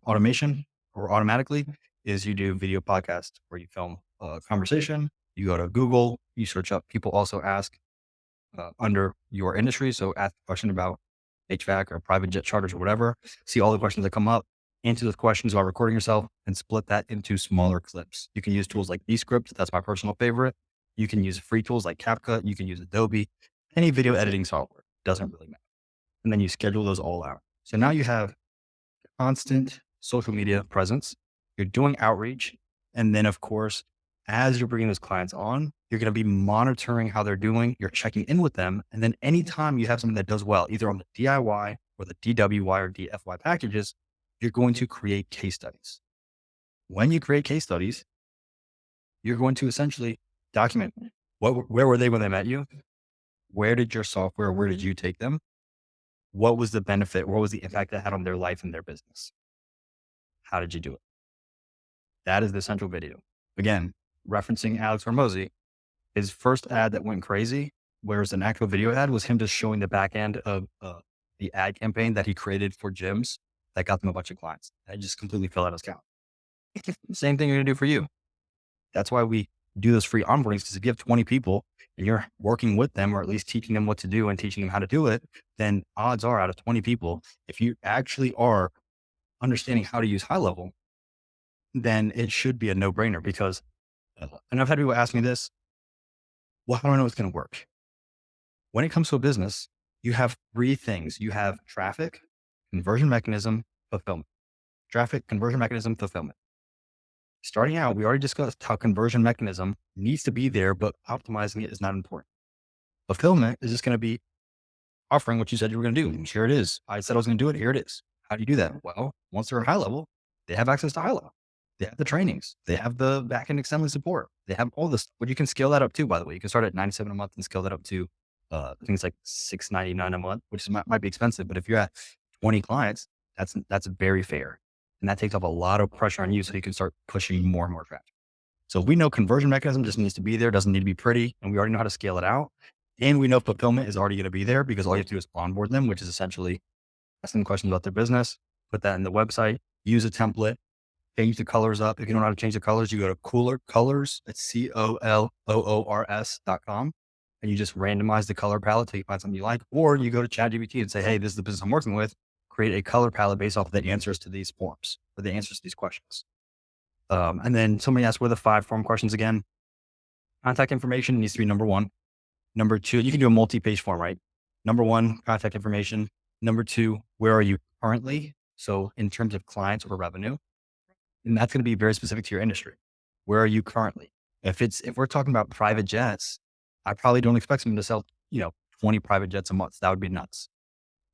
automation or automatically is you do video podcast where you film a conversation, you go to Google, you search up, people also ask under your industry. So ask a question about HVAC or private jet charters or whatever, see all the questions that come up, answer those questions while recording yourself and split that into smaller clips. You can use tools like Descript. That's my personal favorite. You can use free tools like CapCut. You can use Adobe, any video editing software. Doesn't really matter. And then you schedule those all out. So now you have constant social media presence. You're doing outreach. And then of course, as you're bringing those clients on, you're going to be monitoring how they're doing. You're checking in with them. And then anytime you have something that does well, either on the DIY or the DWY or DFY packages, you're going to create case studies. When you create case studies, you're going to essentially document where were they when they met you? Where did your software, where did you take them? What was the benefit? What was the impact that had on their life and their business? How did you do it? That is the central video. Again, referencing Alex Hormozy, his first ad that went crazy, whereas an actual video ad was him just showing the back end of the ad campaign that he created for gyms that got them a bunch of clients. That just completely fell out of his count. Same thing you're going to do for you. That's why we do those free onboardings, because if you have 20 people and you're working with them or at least teaching them what to do and teaching them how to do it, then odds are out of 20 people, if you actually are understanding how to use HighLevel, then it should be a no-brainer because, and I've had people ask me this, well, how do I know it's going to work? When it comes to a business, you have three things. You have traffic, conversion mechanism, fulfillment. Traffic, conversion mechanism, fulfillment. Starting out, we already discussed how conversion mechanism needs to be there, but optimizing it is not important. Fulfillment is just going to be offering what you said you were going to do. Here it is. I said I was going to do it. Here it is. How do you do that? Well, once they're at HighLevel, they have access to HighLevel. They have the trainings. They have the backend extended support. They have all this, but you can scale that up too, by the way. You can start at 97 a month and scale that up to things like $6.99 a month, which might be expensive. But if you're at 20 clients, that's very fair. And that takes off a lot of pressure on you so you can start pushing more and more traffic. So we know conversion mechanism just needs to be there, doesn't need to be pretty. And we already know how to scale it out. And we know fulfillment is already going to be there because all you have to do is onboard them, which is essentially asking questions about their business, put that in the website, use a template, change the colors up. If you don't know how to change the colors, you go to Cooler Colors at COLOORS.com and you just randomize the color palette till you find something you like. Or you go to ChatGPT and say, hey, this is the business I'm working with. Create a color palette based off of the answers to these forms or the answers to these questions. And then somebody asked, what are the 5 form questions again? Contact information needs to be number 1. Number 2, you can do a multi-page form, right? Number 1, contact information. Number 2, where are you currently? So in terms of clients or revenue, and that's going to be very specific to your industry. Where are you currently? If we're talking about private jets, I probably don't expect someone to sell, 20 private jets a month. That would be nuts.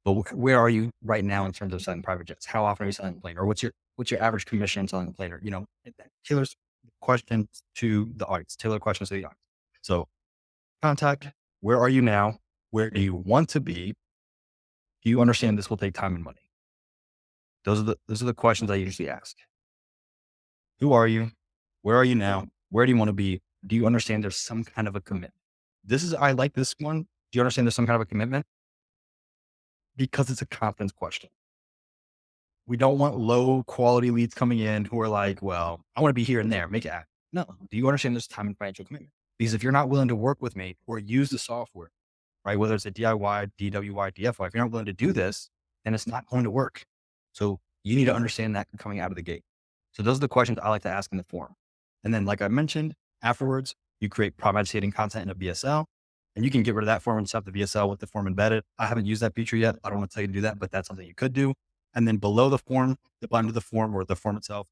But where are you right now in terms of selling private jets? How often are you selling a plane? Or what's your average commission selling a plane? Or, tailors questions to the audience, tailor questions to the audience. So contact, where are you now? Where do you want to be? Do you understand this will take time and money? Those are the questions I usually ask. Who are you? Where are you now? Where do you want to be? Do you understand there's some kind of a commitment? I like this one. Do you understand there's some kind of a commitment? Because it's a confidence question. We don't want low quality leads coming in who are like, well, I want to be here and there, make it happen. No. Do you understand there's time and financial commitment? Because if you're not willing to work with me or use the software, right? Whether it's a DIY, DWY, DFY, if you're not willing to do this, then it's not going to work. So you need to understand that coming out of the gate. So those are the questions I like to ask in the forum. And then, like I mentioned, afterwards, you create propagating content in a VSL, and you can get rid of that form and set the VSL with the form embedded. I haven't used that feature yet. I don't want to tell you to do that, but that's something you could do. And then below the form, the button of the form or the form itself,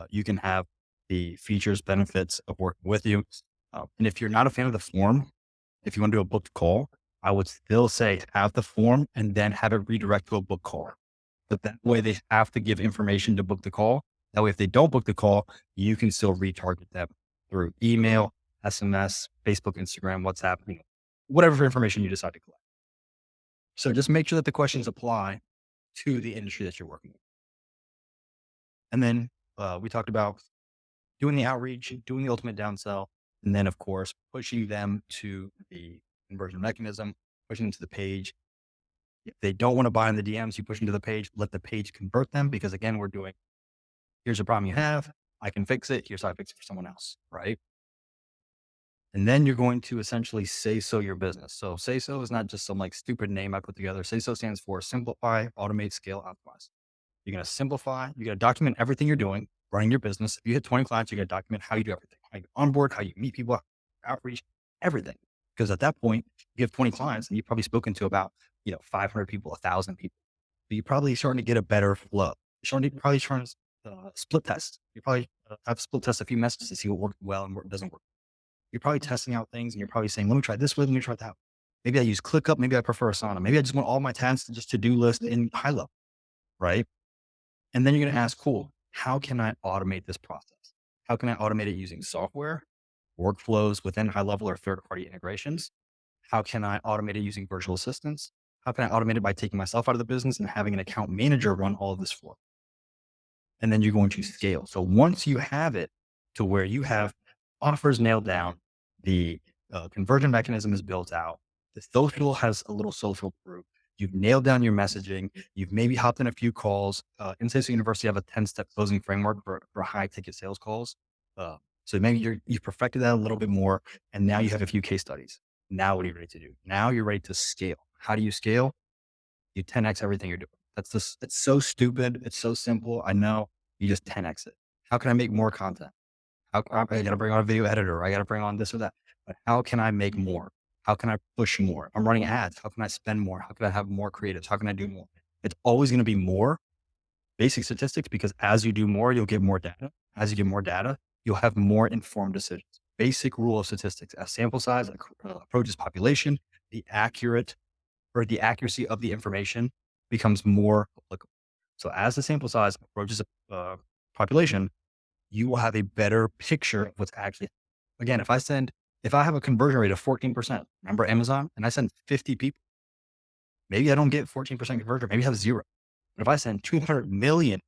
you can have the features, benefits of working with you. And if you're not a fan of the form, if you want to do a booked call, I would still say have the form and then have it redirect to a book call. But that way they have to give information to book the call. That way, if they don't book the call, you can still retarget them through email, SMS, Facebook, Instagram, WhatsApp, whatever information you decide to collect. So just make sure that the questions apply to the industry that you're working with. And then we talked about doing the outreach, doing the ultimate downsell, and then of course, pushing them to the conversion mechanism, pushing them to the page. If they don't want to buy in the DMs, you push them to the page, let the page convert them. Because again, we're doing, here's a problem you have. I can fix it. Here's how I fix it for someone else. Right. And then you're going to essentially say so your business. So say so is not just some like stupid name I put together. Say so stands for simplify, automate, scale, optimize. You're going to simplify. You're going to document everything you're doing, running your business. If you hit 20 clients, you're going to document how you do everything, how you onboard, how you meet people, outreach, everything. Because at that point, you have 20 clients and you've probably spoken to about, 500 people, 1,000 people. So you're probably starting to get a better flow. Probably trying to split test. You probably have split test a few messages to see what worked well and what doesn't work. You're probably testing out things and you're probably saying, let me try this way, let me try that. Maybe I use ClickUp. Maybe I prefer Asana. Maybe I just want all my tasks to just to-do list in HighLevel, right? And then you're going to ask, cool, how can I automate this process? How can I automate it using software, workflows within HighLevel or third-party integrations? How can I automate it using virtual assistants? How can I automate it by taking myself out of the business and having an account manager run all of this for me? And then you're going to scale. So once you have it to where you have offers nailed down, the conversion mechanism is built out, the social has a little social proof, you've nailed down your messaging, you've maybe hopped in a few calls. In State University, I have a 10-step closing framework for high ticket sales calls. So maybe you've perfected that a little bit more, and now you have a few case studies. Now what are you ready to do? Now you're ready to scale. How do you scale? You 10x everything you're doing. It's so stupid. It's so simple. I know. You just 10x it. How can I make more content? I got to bring on a video editor. I got to bring on this or that. But how can I make more? How can I push more? I'm running ads. How can I spend more? How can I have more creatives? How can I do more? It's always going to be more basic statistics, because as you do more, you'll get more data. As you get more data, you'll have more informed decisions. Basic rule of statistics: as sample size approaches population, the accuracy of the information becomes more applicable. So as the sample size approaches population, you will have a better picture of what's actually. Again, if I have a conversion rate of 14%, remember Amazon, and I send 50 people, maybe I don't get 14% conversion, maybe I have zero. But if I send 200 million,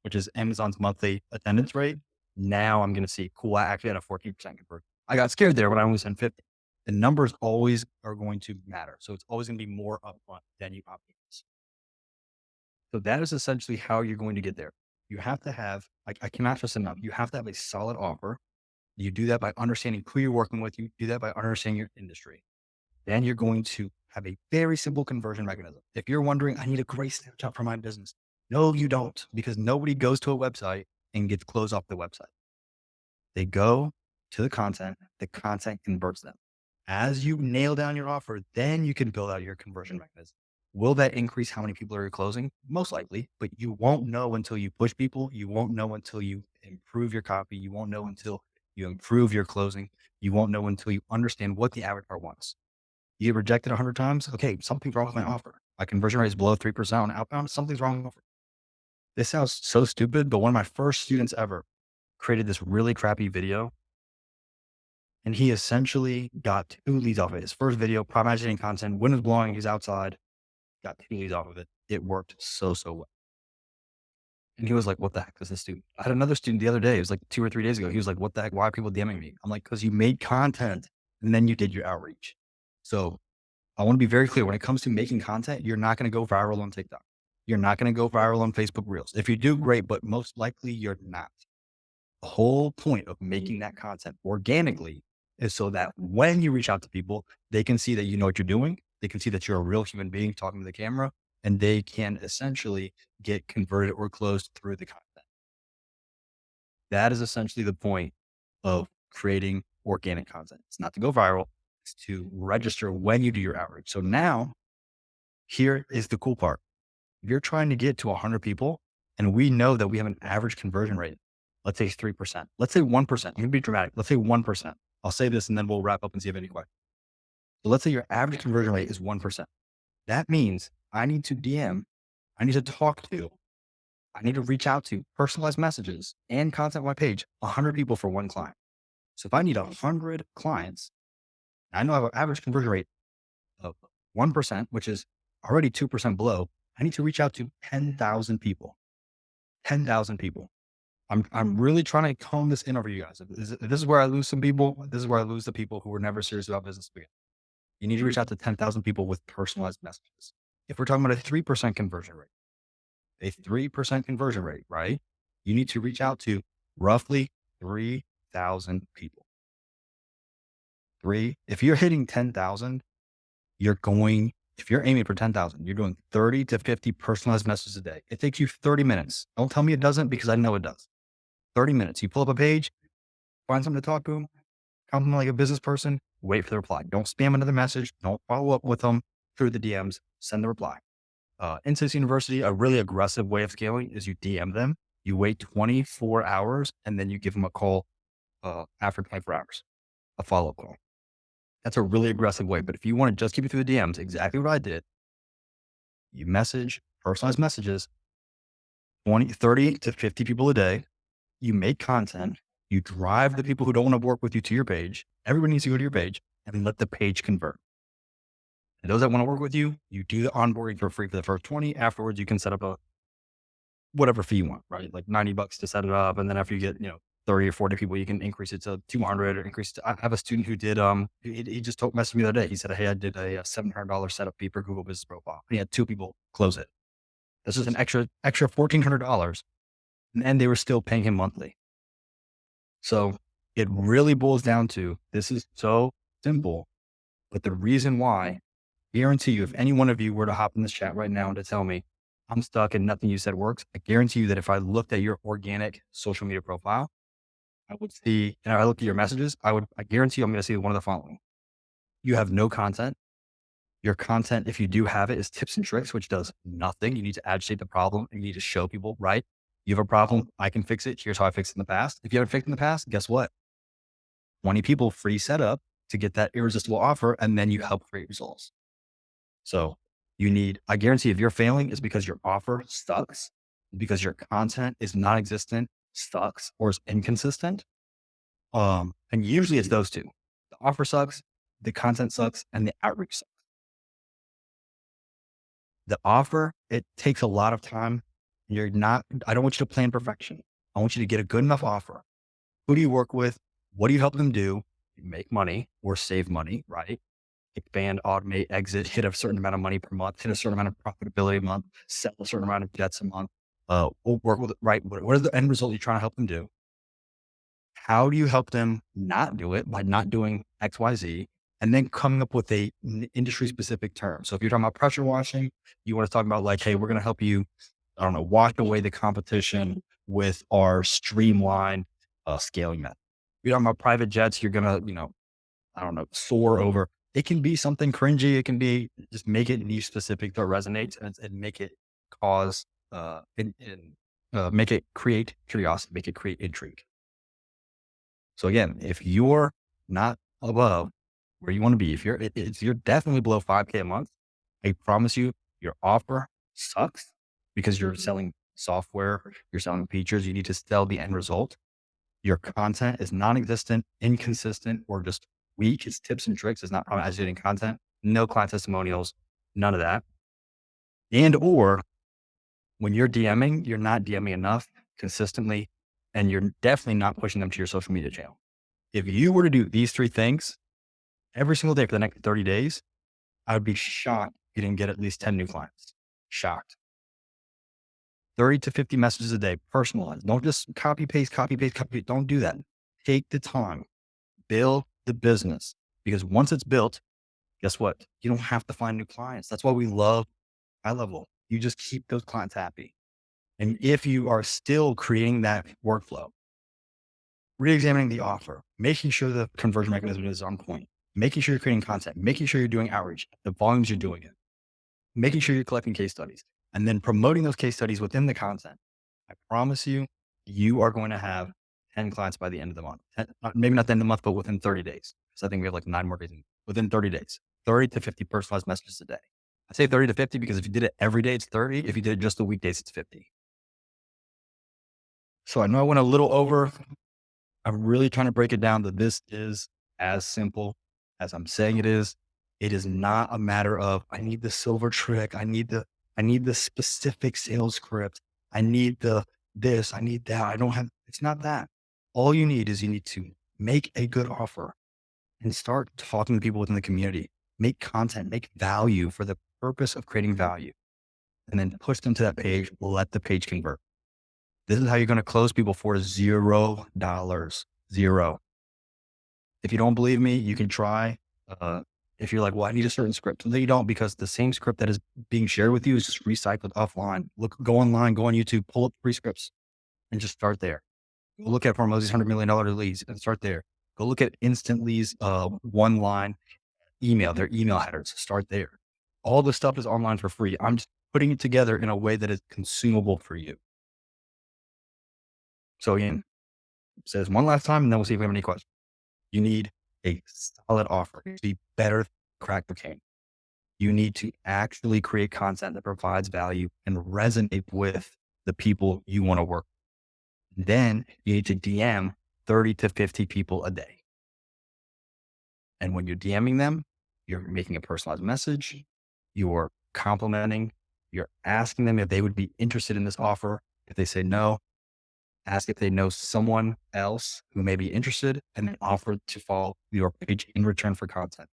which is Amazon's monthly attendance rate, now I'm going to see, cool, I actually had a 14% conversion. I got scared there when I only sent 50. The numbers always are going to matter. So it's always going to be more upfront than you optimize. So that is essentially how you're going to get there. You have to have, I cannot stress enough, you have to have a solid offer. You do that by understanding who you're working with. You do that by understanding your industry. Then you're going to have a very simple conversion mechanism. If you're wondering, I need a great snapshot for my business. No, you don't, because nobody goes to a website and gets closed off the website. They go to the content converts them. As you nail down your offer, then you can build out your conversion mechanism. Will that increase how many people are you closing? Most likely, but you won't know until you push people. You won't know until you improve your copy. You won't know until you improve your closing. You won't know until you understand what the avatar wants. You get rejected 100 times. Okay, something's wrong with my offer. My conversion rate is below 3% on outbound. Something's wrong with my offer. This sounds so stupid, but one of my first students ever created this really crappy video. And he essentially got 2 leads off of it. His first video, prime editing content, wind was blowing, he's outside, got 2 leads off of it. It worked so well. And he was like, "What the heck is this dude?" I had another student the other day, it was like 2 or 3 days ago. He was like, "What the heck? Why are people DMing me?" I'm like, "'Cause you made content and then you did your outreach." So I want to be very clear when it comes to making content, you're not going to go viral on TikTok. You're not going to go viral on Facebook Reels. If you do, great, but most likely you're not. The whole point of making that content organically is so that when you reach out to people, they can see that you know what you're doing. They can see that you're a real human being talking to the camera, and they can essentially get converted or closed through the content. That is essentially the point of creating organic content. It's not to go viral, it's to register when you do your outreach. So now here is the cool part. If you're trying to get to 100 people and we know that we have an average conversion rate, let's say 3%, let's say 1%, I'm going to be dramatic. Let's say 1%. I'll say this and then we'll wrap up and see if you have any questions. So let's say your average conversion rate is 1%. That means I need to DM, I need to talk to, I need to reach out to personalized messages and content on my page, 100 people for one client. So if I need 100 clients, I know I have an average conversion rate of 1%, which is already 2% below. I need to reach out to 10,000 people. 10,000 people. I'm really trying to hone this in over you guys. This is where I lose some people. This is where I lose the people who were never serious about business again. You need to reach out to 10,000 people with personalized messages. If we're talking about a 3% conversion rate, right? You need to reach out to roughly 3,000 people. If you're hitting 10,000, if you're aiming for 10,000, you're doing 30 to 50 personalized messages a day. It takes you 30 minutes. Don't tell me it doesn't because I know it does. 30 minutes. You pull up a page, find someone to talk to them, compliment like a business person, wait for the reply. Don't spam another message. Don't follow up with them through the DMs. Send the reply. In Cis University, a really aggressive way of scaling is you DM them. You wait 24 hours and then you give them a call after 24 hours, a follow-up call. That's a really aggressive way. But if you want to just keep it through the DMs, exactly what I did, you message personalized messages, 30 to 50 people a day. You make content. You drive the people who don't want to work with you to your page. Everybody needs to go to your page and let the page convert. And those that want to work with you, you do the onboarding for free for the first 20. Afterwards, you can set up a whatever fee you want, right? Like $90 to set it up. And then after you get, 30 or 40 people, you can increase it to 200 or increase it to, I have a student who did, he just messaged me the other day. He said, "Hey, I did a $700 setup fee for Google Business Profile." He had 2 people close it. This is an extra $1,400. And they were still paying him monthly. So it really boils down to, this is so simple, but the reason why, guarantee you, if any one of you were to hop in this chat right now and to tell me I'm stuck and nothing you said works, I guarantee you that if I looked at your organic social media profile, I would see, and I looked at your messages, I guarantee you I'm going to see one of the following. You have no content. Your content, if you do have it, is tips and tricks, which does nothing. You need to agitate the problem and you need to show people, right? You have a problem, I can fix it. Here's how I fixed it in the past. If you haven't fixed it in the past, guess what? 20 people free setup to get that irresistible offer, and then you help create results. So I guarantee if you're failing, it's because your offer sucks, because your content is non-existent, sucks, or is inconsistent. And usually it's those two. The offer sucks, the content sucks, and the outreach sucks. The offer, it takes a lot of time. I don't want you to plan perfection. I want you to get a good enough offer. Who do you work with? What do you help them do? Make money or save money, right? Expand, automate, exit, hit a certain amount of money per month, hit a certain amount of profitability a month, sell a certain amount of jets a month. Work with it, right? What is the end result you're trying to help them do? How do you help them not do it by not doing X, Y, Z? And then coming up with a industry specific term. So if you're talking about pressure washing, you want to talk about like, hey, we're going to help you, I don't know, wash away the competition with our streamlined scaling method. If you're talking about private jets, you're going to, I don't know, soar over. It can be something cringy. It can be just make it niche specific that resonates and make it cause, make it create curiosity, make it create intrigue. So again, if you're not above where you want to be, if you're definitely below 5K a month, I promise you, your offer sucks because you're selling software, you're selling features. You need to sell the end result. your content is non-existent, inconsistent, or just weak, it's tips and tricks, it's not promising content, no client testimonials, none of that. And or when you're DMing, you're not DMing enough consistently, and you're definitely not pushing them to your social media channel. If you were to do these three things every single day for the next 30 days, I would be shocked if you didn't get at least 10 new clients. Shocked. 30 to 50 messages a day, personalized. Don't just copy, paste, copy, paste, copy, paste. Don't do that. Take the time, build the business, because once it's built, guess what? You don't have to find new clients. That's why we love HighLevel. You just keep those clients happy. And if you are still creating that workflow, re-examining the offer, making sure the conversion mechanism is on point, making sure you're creating content, making sure you're doing outreach, the volumes you're doing it, making sure you're collecting case studies, and then promoting those case studies within the content. I promise you, you are going to have 10 clients by the end of the month. Maybe not the end of the month, but within 30 days. So I think we have like 9 more days within 30 days, 30 to 50 personalized messages a day. I say 30 to 50 because if you did it every day, it's 30. If you did it just the weekdays, it's 50. So I know I went a little over. I'm really trying to break it down that this is as simple as I'm saying it is. It is not a matter of, I need the silver trick. I need the specific sales script. I need this, I need that. I don't have, it's not that. All you need is you need to make a good offer and start talking to people within the community, make content, make value for the purpose of creating value, and then push them to that page, let the page convert. This is how you're going to close people for $0. Zero. If you don't believe me, you can try. If you're like, well, I need a certain script. No, you don't, because the same script that is being shared with you is just recycled offline. Go online, go on YouTube, pull up free scripts and just start there. Go look at Hormozy's $100 million leads and start there. Go look at Instantly's one line email, their email headers, start there. All the stuff is online for free. I'm just putting it together in a way that is consumable for you. So again, says one last time, and then we'll see if we have any questions. You need a solid offer to be better than crack cocaine. You need to actually create content that provides value and resonate with the people you want to work with. Then you need to DM 30 to 50 people a day. And when you're DMing them, you're making a personalized message, you're complimenting, you're asking them if they would be interested in this offer. If they say no, ask if they know someone else who may be interested, and then offer to follow your page in return for content.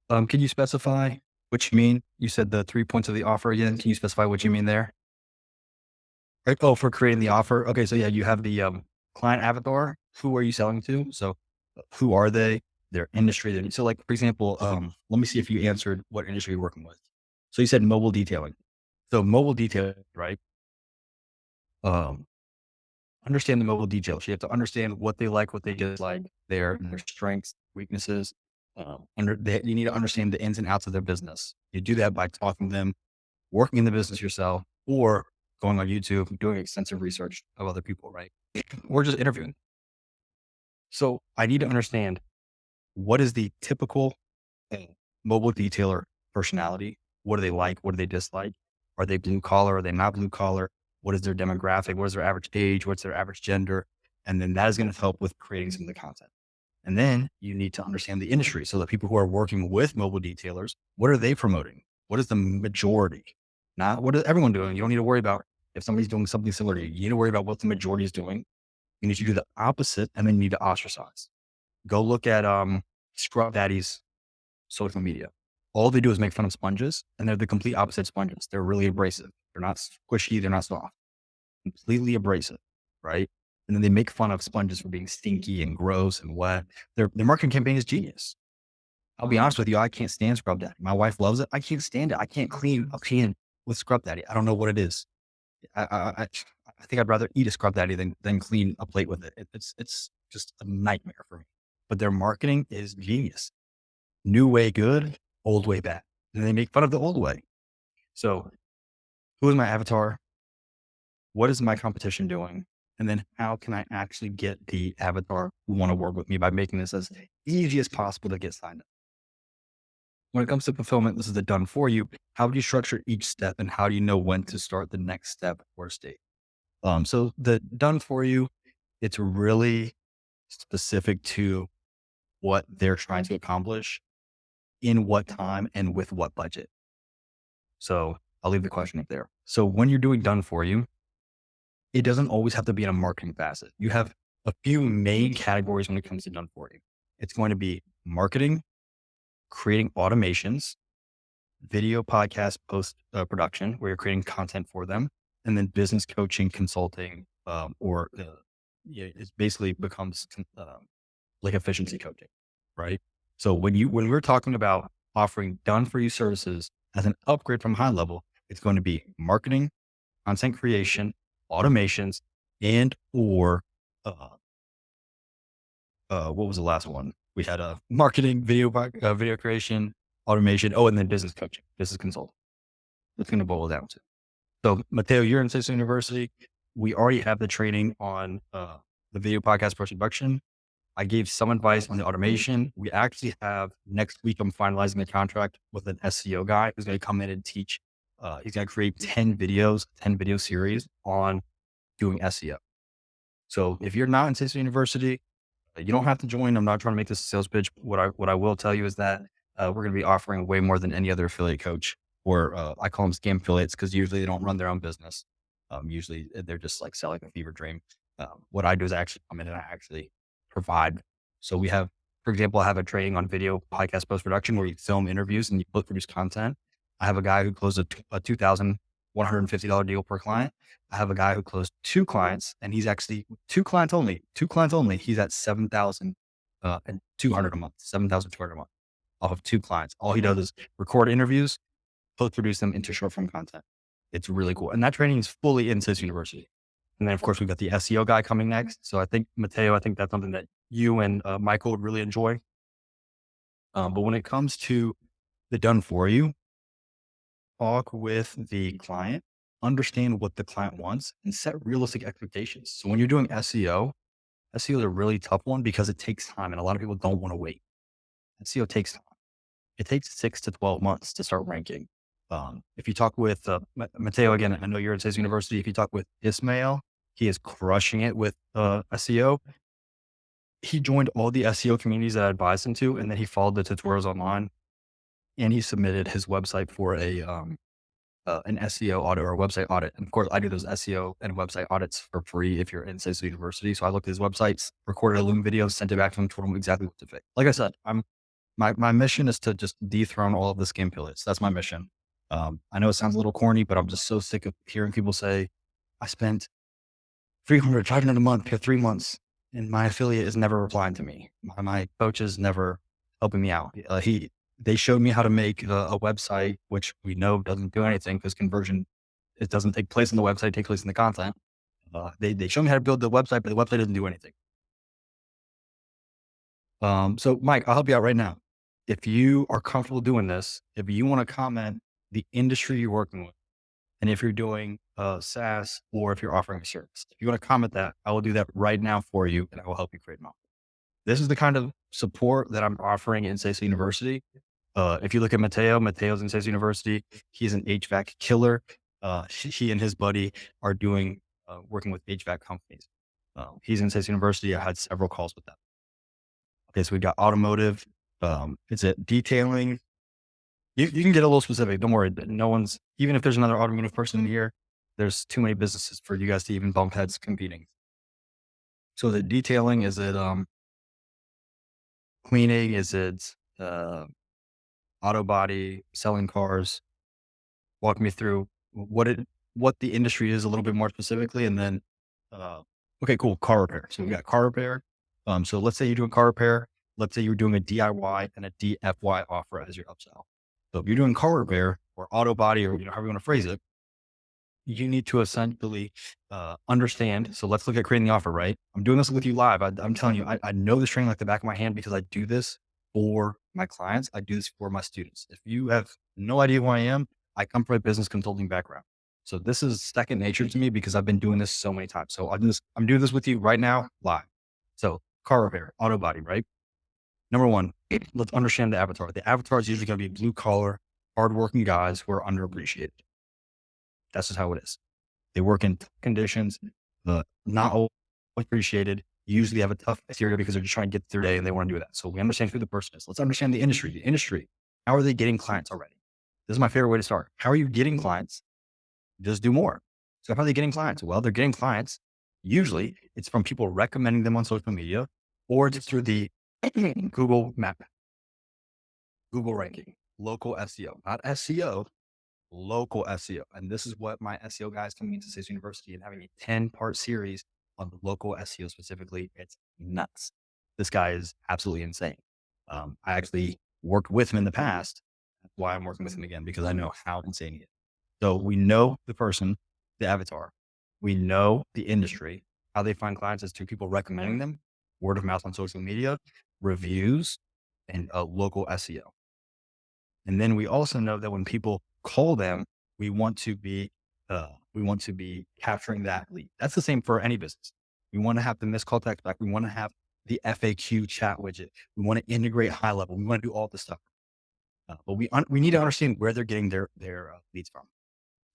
Can you specify what you mean? You said the 3 points of the offer again. Can you specify what you mean there? Right. Oh, for creating the offer. Okay. So yeah, you have the client avatar. Who are you selling to? So who are they? Their industry. So like, for example, let me see if you answered what industry you're working with. So you said mobile detailing. So mobile detailing, right? Understand the mobile details. You have to understand what they like, what they dislike, their strengths, weaknesses. You need to understand the ins and outs of their business. You do that by talking to them, working in the business yourself, or going on YouTube, doing extensive research of other people, right? Or just interviewing. So I need to understand, what is the typical mobile detailer personality? What do they like? What do they dislike? Are they blue collar? Are they not blue collar? What is their demographic? What is their average age? What's their average gender? And then that is going to help with creating some of the content. And then you need to understand the industry. So the people who are working with mobile detailers, what are they promoting? What is the majority? Not what is everyone doing? You don't need to worry about if somebody's doing something similar to you. You need to worry about what the majority is doing. You need to do the opposite, and then you need to ostracize. Go look at Scrub Daddy's social media. All they do is make fun of sponges, and they're the complete opposite sponges. They're really abrasive. They're not squishy. They're not soft. Completely abrasive, right? And then they make fun of sponges for being stinky and gross and wet. Their marketing campaign is genius. I'll be honest with you. I can't stand Scrub Daddy. My wife loves it. I can't stand it. I can't clean a can with Scrub Daddy. I don't know what it is. I think I'd rather eat a Scrub Daddy than clean a plate with it. It's just a nightmare for me. But their marketing is genius. New way good, old way bad. And they make fun of the old way. So who is my avatar? What is my competition doing? And then how can I actually get the avatar who want to work with me by making this as easy as possible to get signed up? When it comes to fulfillment, this is the done for you. How do you structure each step, and how do you know when to start the next step or stage? So the done for you It's really specific to what they're trying to accomplish in what time and with what budget. So I'll leave the question up there. So when you're doing done for you, it doesn't always have to be in a marketing facet. You have a few main categories when it comes to done for you. It's going to be marketing, creating automations, video podcast post production, where you're creating content for them, and then business coaching, consulting, yeah, it basically becomes like efficiency coaching, right? So when we're talking about offering done for you services as an upgrade from high level, it's going to be marketing, content creation, automations, and or uh, what was the last one? We had a marketing, video creation, automation. Oh, and then business coaching, business consulting. That's going to boil down to. So, Mateo, you're in Cisco University. We already have the training on the video podcast post production. I gave some advice on the automation. We actually have next week, I'm finalizing the contract with an SEO guy who's going to come in and teach. He's going to create 10 videos, 10 video series on doing SEO. So if you're not in Cisco University, you don't have to join. I'm not trying to make this a sales pitch. What I will tell you is that we're going to be offering way more than any other affiliate coach, or I call them scam affiliates because usually they don't run their own business. Usually they're just like selling a fever dream. What I do is I actually come in and I actually provide. So we have, for example, I have a training on video podcast post production where you film interviews and you produce content. I have a guy who closed a $2,150 deal per client. I have a guy who closed 2 clients and he's actually 2 clients only. He's at 7,000 and 200 a month, 7,200 a month off of 2 clients. All he does is record interviews, post produce them into short form content. It's really cool. And that training is fully in Cisco University. And then of course we've got the SEO guy coming next. So I think Mateo, I think that's something that you and Michael would really enjoy. But when it comes to the done for you, talk with the client, understand what the client wants, and set realistic expectations. So when you're doing SEO is a really tough one because it takes time and a lot of people don't want to wait. SEO takes time. It takes 6 to 12 months to start ranking. If you talk with Mateo, again, I know you're at Cisco University. If you talk with Ismail, he is crushing it with SEO. He joined all the SEO communities that I advised him to, and then he followed the tutorials online and he submitted his website for an SEO audit or a website audit. And of course, I do those SEO and website audits for free if you're in Cisco University. So I looked at his websites, recorded a Loom video, sent it back to him, told him exactly what to fix. Like I said, my mission is to just dethrone all of the scam affiliates. That's my mission. I know it sounds a little corny, but I'm just so sick of hearing people say, I spent $300, $500 a month for 3 months and my affiliate is never replying to me. My coach is never helping me out. They showed me how to make a website, which we know doesn't do anything because conversion, it doesn't take place in the website, it takes place in the content. They showed me how to build the website, but the website doesn't do anything. So Mike, I'll help you out right now. If you are comfortable doing this, if you want to comment the industry you're working with, and if you're doing SaaS or if you're offering a service, if you want to comment that, I will do that right now for you and I will help you create an offer. This is the kind of support that I'm offering in Cisco University. If you look at Mateo's in Cisco University. He's an HVAC killer. He and his buddy are doing working with HVAC companies. He's in Cisco University. I had several calls with them. Okay, so we've got automotive. Is it detailing? You can get a little specific. Don't worry. Even if there's another automotive person in here, there's too many businesses for you guys to even bump heads competing. So the detailing, is it cleaning? Is it auto body, selling cars? Walk me through what the industry is a little bit more specifically. And then, okay, cool. Car repair. So we got car repair. So let's say you're doing car repair. Let's say you're doing a DIY and a DFY offer as your upsell. So if you're doing car repair or auto body or however you want to phrase it, you need to essentially understand. So let's look at creating the offer, right? I'm doing this with you live. I'm telling you, I know this training like the back of my hand because I do this for my clients. I do this for my students. If you have no idea who I am, I come from a business consulting background. So this is second nature to me because I've been doing this so many times. So I'm doing this with you right now, live. So car repair, auto body, right? Number one, let's understand the avatar. The avatar is usually going to be blue collar, hardworking guys who are underappreciated. That's just how it is. They work in conditions, not old. appreciated, usually have a tough exterior because they're just trying to get through their day and they want to do that. So we understand who the person is. Let's understand the industry. The industry, how are they getting clients already? This is my favorite way to start. How are you getting clients? Just do more. So how are they getting clients? Well, they're getting clients. Usually it's from people recommending them on social media, or it's through the Google map, Google ranking, local SEO, not SEO, local SEO. And this is what my SEO guys coming into State University and having a 10-part series on the local SEO specifically. It's nuts. This guy is absolutely insane. I actually worked with him in the past. That's why I'm working with him again, because I know how insane he is. So we know the person, the avatar. We know the industry. How they find clients is through people recommending them, word of mouth on social media, reviews, and local SEO. And then we also know that when people call them, we want to be capturing that lead. That's the same for any business. We want to have the missed call text back. We want to have the FAQ chat widget. We want to integrate HighLevel. We want to do all this stuff. But we need to understand where they're getting their leads from.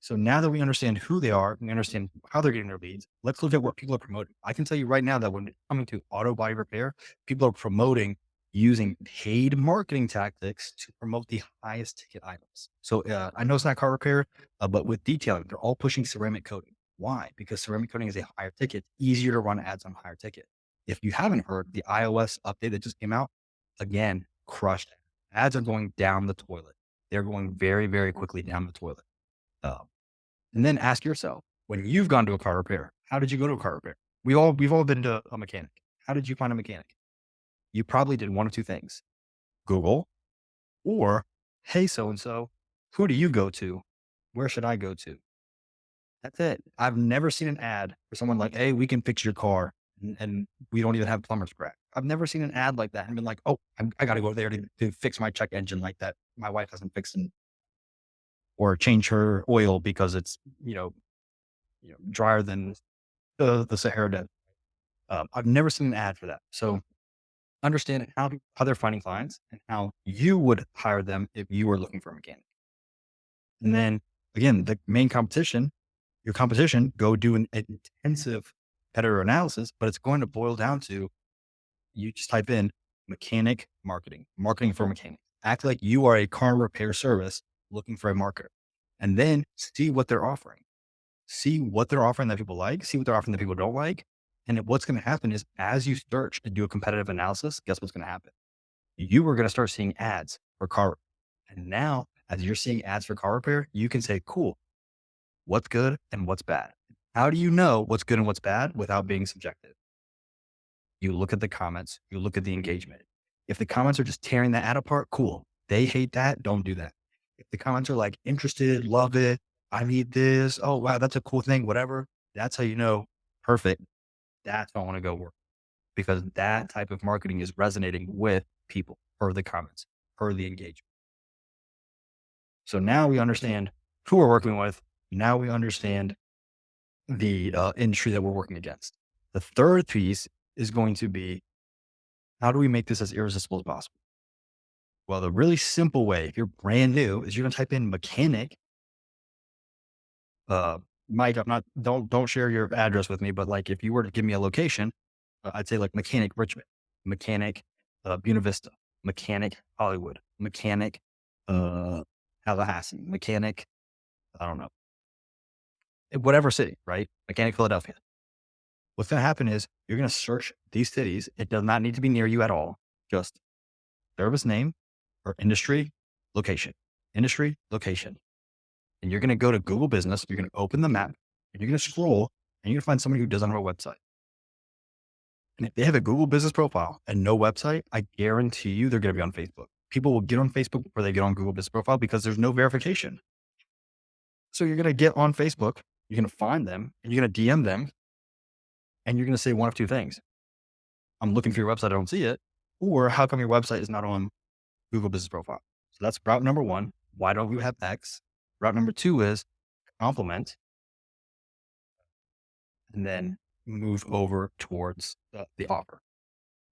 So now that we understand who they are, we understand how they're getting their leads. Let's look at what people are promoting. I can tell you right now that when it's coming to auto body repair, people are promoting using paid marketing tactics to promote the highest ticket items. So I know it's not car repair, but with detailing, they're all pushing ceramic coating. Why? Because ceramic coating is a higher ticket, easier to run ads on higher ticket. If you haven't heard, the iOS update that just came out, again, crushed. Ads are going down the toilet. They're going very, very quickly down the toilet. Uh, and then ask yourself, when you've gone to a car repair, how did you go to a car repair? We've all been to a mechanic. How did you find a mechanic? You probably did one of two things: Google, or, hey, so and so, who do you go to? Where should I go to? That's it. I've never seen an ad for someone like, hey, we can fix your car, and we don't even have plumber's crack. I've never seen an ad like that and been like, oh, I got to go there to fix my check engine like that my wife hasn't fixed, or change her oil because it's, drier than the Sahara Desert. I've never seen an ad for that. So understand how they're finding clients and how you would hire them if you were looking for a mechanic. And then again, the main competition, your competition, go do an intensive competitor analysis, but it's going to boil down to, you just type in mechanic marketing, marketing for mechanics. Act like you are a car repair service looking for a marketer, and then see what they're offering. See what they're offering that people like, see what they're offering that people don't like. And what's going to happen is, as you search and do a competitive analysis, guess what's going to happen? You are going to start seeing ads for car repair. And now, as you're seeing ads for car repair, you can say, cool, what's good and what's bad? How do you know what's good and what's bad without being subjective? You look at the comments, you look at the engagement. If the comments are just tearing that ad apart, cool. They hate that, don't do that. If the comments are like, interested, love it, I need this, oh wow, that's a cool thing, whatever, that's how you know, perfect. That's how I want to go work, because that type of marketing is resonating with people per the comments, per the engagement. So now we understand who we're working with. Now we understand the industry that we're working against. The third piece is going to be, how do we make this as irresistible as possible? Well, the really simple way, if you're brand new, is you're going to type in mechanic. Mike, I'm not, don't share your address with me, but like, if you were to give me a location, I'd say like mechanic Richmond, mechanic Buena Vista, mechanic Hollywood, mechanic Tallahassee, mechanic, I don't know, whatever city, right? Mechanic Philadelphia. What's going to happen is, you're going to search these cities. It does not need to be near you at all. Just service name or industry, location. And you're going to go to Google Business. You're going to open the map and you're going to scroll, and you're going to find somebody who doesn't have a website. And if they have a Google Business profile and no website, I guarantee you they're going to be on Facebook. People will get on Facebook before they get on Google Business profile, because there's no verification. So you're going to get on Facebook, you're going to find them, and you're going to DM them, and you're going to say one of two things: I'm looking for your website, I don't see it. Or, how come your website is not on Google Business profile? So that's route number one. Why don't you have X? Route number two is compliment, and then move over towards the offer.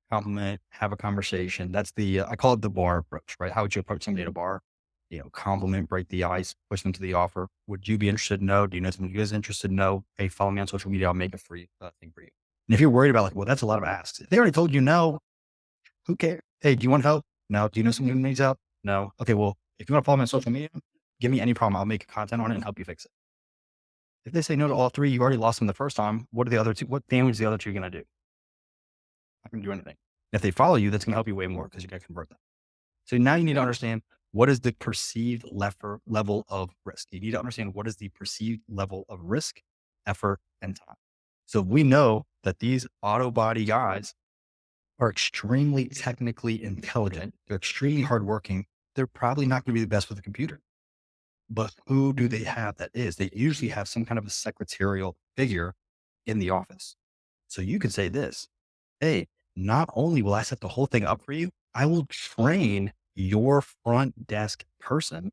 Compliment, have a conversation. That's the, I call it the bar approach, right? How would you approach somebody at a bar? Compliment, break the ice, push them to the offer. Would you be interested? No. Do you know somebody who is interested? No. Hey, follow me on social media. I'll make a free thing for you. And if you're worried about like, well, that's a lot of asks. If they already told you no, who cares? Hey, do you want help? No. Do you know someone who needs help? No. Okay. Well, if you want to follow me on social media, give me any problem. I'll make content on it and help you fix it. If they say no to all three, you already lost them the first time. What are the other two? What damage is the other two going to do? Not going to do anything. If they follow you, that's going to help you way more because you got to convert them. So now you need to understand what is the perceived level of risk. You need to understand what is the perceived level of risk, effort, and time. So we know that these auto body guys are extremely technically intelligent. They're extremely hardworking. They're probably not going to be the best with a computer. But who do they have that is? They usually have some kind of a secretarial figure in the office. So you could say this, hey, not only will I set the whole thing up for you, I will train your front desk person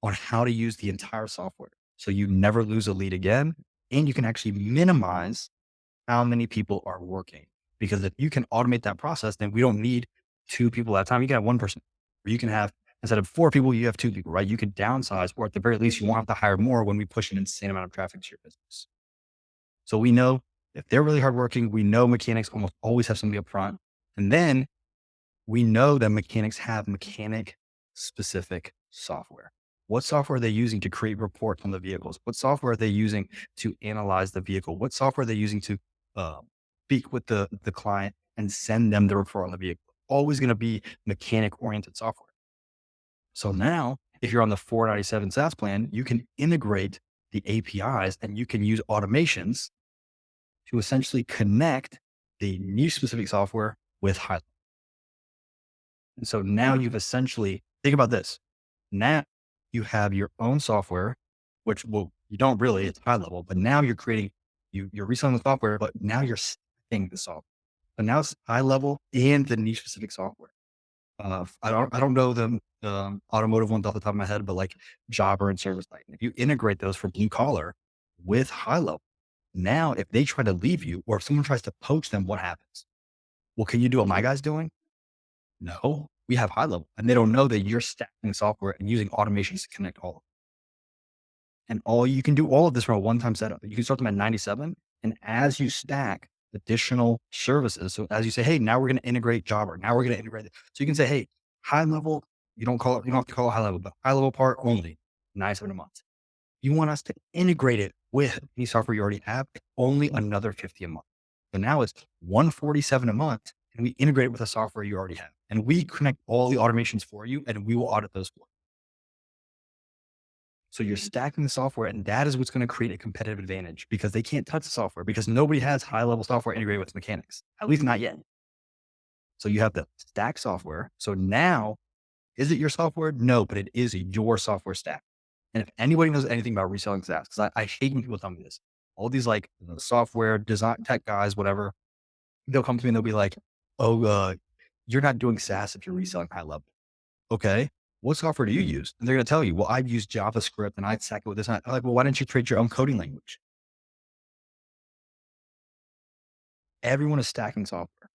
on how to use the entire software. So you never lose a lead again. And you can actually minimize how many people are working. Because if you can automate that process, then we don't need two people at a time. You can have one person, or you can have, instead of 4 people, you have 2 people, right? You could downsize, or at the very least, you won't have to hire more when we push an insane amount of traffic to your business. So we know if they're really hardworking, we know mechanics almost always have somebody up front. And then we know that mechanics have mechanic specific software. What software are they using to create reports on the vehicles? What software are they using to analyze the vehicle? What software are they using to speak with the client and send them the report on the vehicle? Always going to be mechanic oriented software. So now if you're on the 497 SaaS plan, you can integrate the APIs and you can use automations to essentially connect the niche specific software with HighLevel. And so now you've essentially, think about this. Now you have your own software, which, well, you don't really, it's HighLevel, but now you're creating, you're reselling the software, but now you're stacking the software. So now it's HighLevel and the niche specific software. I don't know the automotive ones off the top of my head, but like Jobber and ServiceTitan, if you integrate those for blue collar with HighLevel, now if they try to leave you or if someone tries to poach them, what happens? Well, can you do what my guy's doing? No, we have HighLevel, and they don't know that you're stacking software and using automations to connect all of them. And all you can do all of this from a one-time setup. You can start them at 97. And as you stack additional services, so as you say, hey, now we're going to integrate Jobber. Now we're going to integrate it. So you can say, hey, HighLevel, you don't have to call it HighLevel, but HighLevel part only, 97 a month. You want us to integrate it with any software you already have, only another 50 a month. So now it's 147 a month, and we integrate it with a software you already have. And we connect all the automations for you, and we will audit those for you. So you're stacking the software, and that is what's going to create a competitive advantage because they can't touch the software because nobody has HighLevel software integrated with mechanics, at least not yet. So you have the stack software. So now, is it your software? No, but it is your software stack. And if anybody knows anything about reselling SaaS, because I hate when people tell me this, all these like software design tech guys, whatever, they'll come to me and they'll be like, oh, you're not doing SaaS if you're reselling HighLevel. Okay. What software do you use? And they're going to tell you, well, I've used JavaScript and I'd stack it with this. And I'm like, well, why don't you create your own coding language? Everyone is stacking software.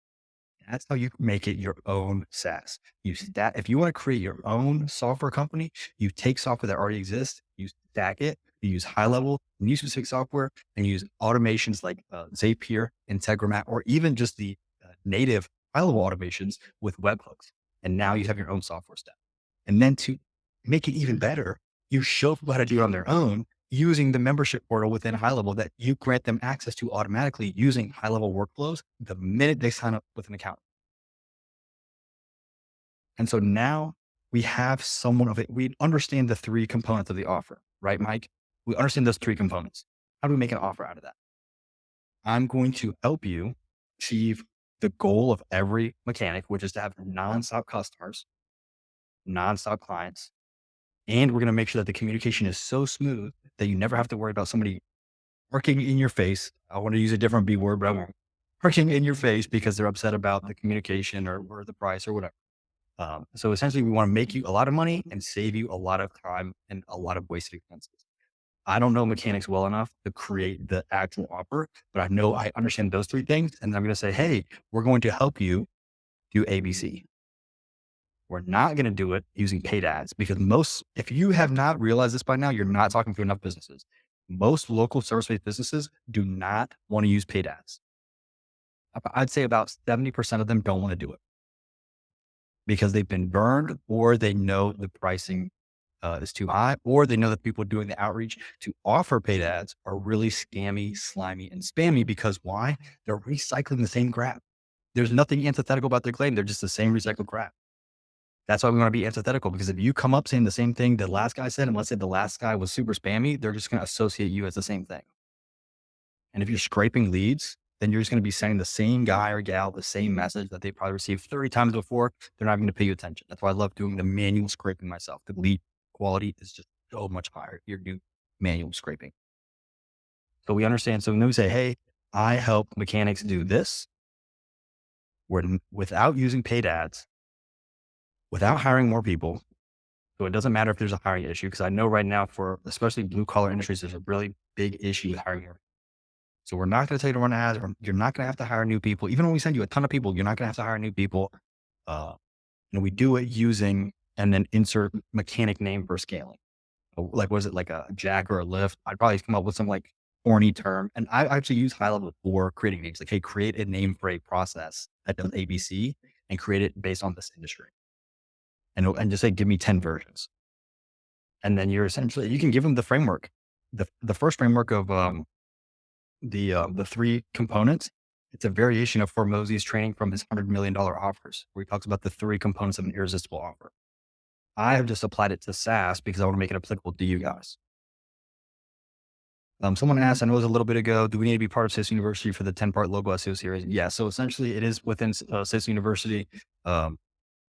That's how you make it your own SaaS. You stack, if you want to create your own software company, you take software that already exists, you stack it, you use HighLevel, new specific software, and use automations like Zapier, Integromat, or even just the native HighLevel automations with webhooks. And now you have your own software stack. And then to make it even better, you show people how to do it on their own using the membership portal within HighLevel that you grant them access to automatically using HighLevel workflows the minute they sign up with an account. And so now we have someone of it. We understand the 3 components of the offer, right, Mike? We understand those 3 components. How do we make an offer out of that? I'm going to help you achieve the goal of every mechanic, which is to have nonstop customers, nonstop clients. And we're going to make sure that the communication is so smooth that you never have to worry about somebody working in your face. I want to use a different B word, but I won't. Working in your face because they're upset about the communication or the price or whatever. So essentially, we want to make you a lot of money and save you a lot of time and a lot of wasted expenses. I don't know mechanics well enough to create the actual offer, but I know I understand those 3 things. And I'm going to say, hey, we're going to help you do ABC. We're not going to do it using paid ads because if you have not realized this by now, you're not talking to enough businesses. Most local service-based businesses do not want to use paid ads. I'd say about 70% of them don't want to do it because they've been burned or they know the pricing is too high, or they know that people doing the outreach to offer paid ads are really scammy, slimy, and spammy because why? They're recycling the same crap. There's nothing antithetical about their claim. They're just the same recycled crap. That's why we want to be antithetical because if you come up saying the same thing the last guy said, and let's say the last guy was super spammy, they're just going to associate you as the same thing. And if you're scraping leads, then you're just going to be sending the same guy or gal the same message that they probably received 30 times before. They're not going to pay you attention. That's why I love doing the manual scraping myself. The lead quality is just so much higher if you're doing manual scraping. So we understand. So when we say, hey, I help mechanics do this, without using paid ads, without hiring more people. So it doesn't matter if there's a hiring issue, because I know right now for especially blue collar industries, there's a really big issue with hiring more. So we're not going to tell you to run ads, or you're not going to have to hire new people. Even when we send you a ton of people, you're not going to have to hire new people. We do it using and then insert mechanic name for scaling. Like, was it like a jack or a lift? I'd probably come up with some like corny term. And I actually use HighLevel for creating names. Like, hey, create a name for a process that does ABC and create it based on this industry. And just say, give me 10 versions. And then you can give them the framework. The first framework of the three components. It's a variation of Formosi's training from his $100 million offers, where he talks about the three components of an irresistible offer. I have just applied it to SaaS because I want to make it applicable to you guys. Someone asked, I know it was a little bit ago, do we need to be part of CIS University for the 10-part logo SEO series? Yeah. So essentially it is within CIS University.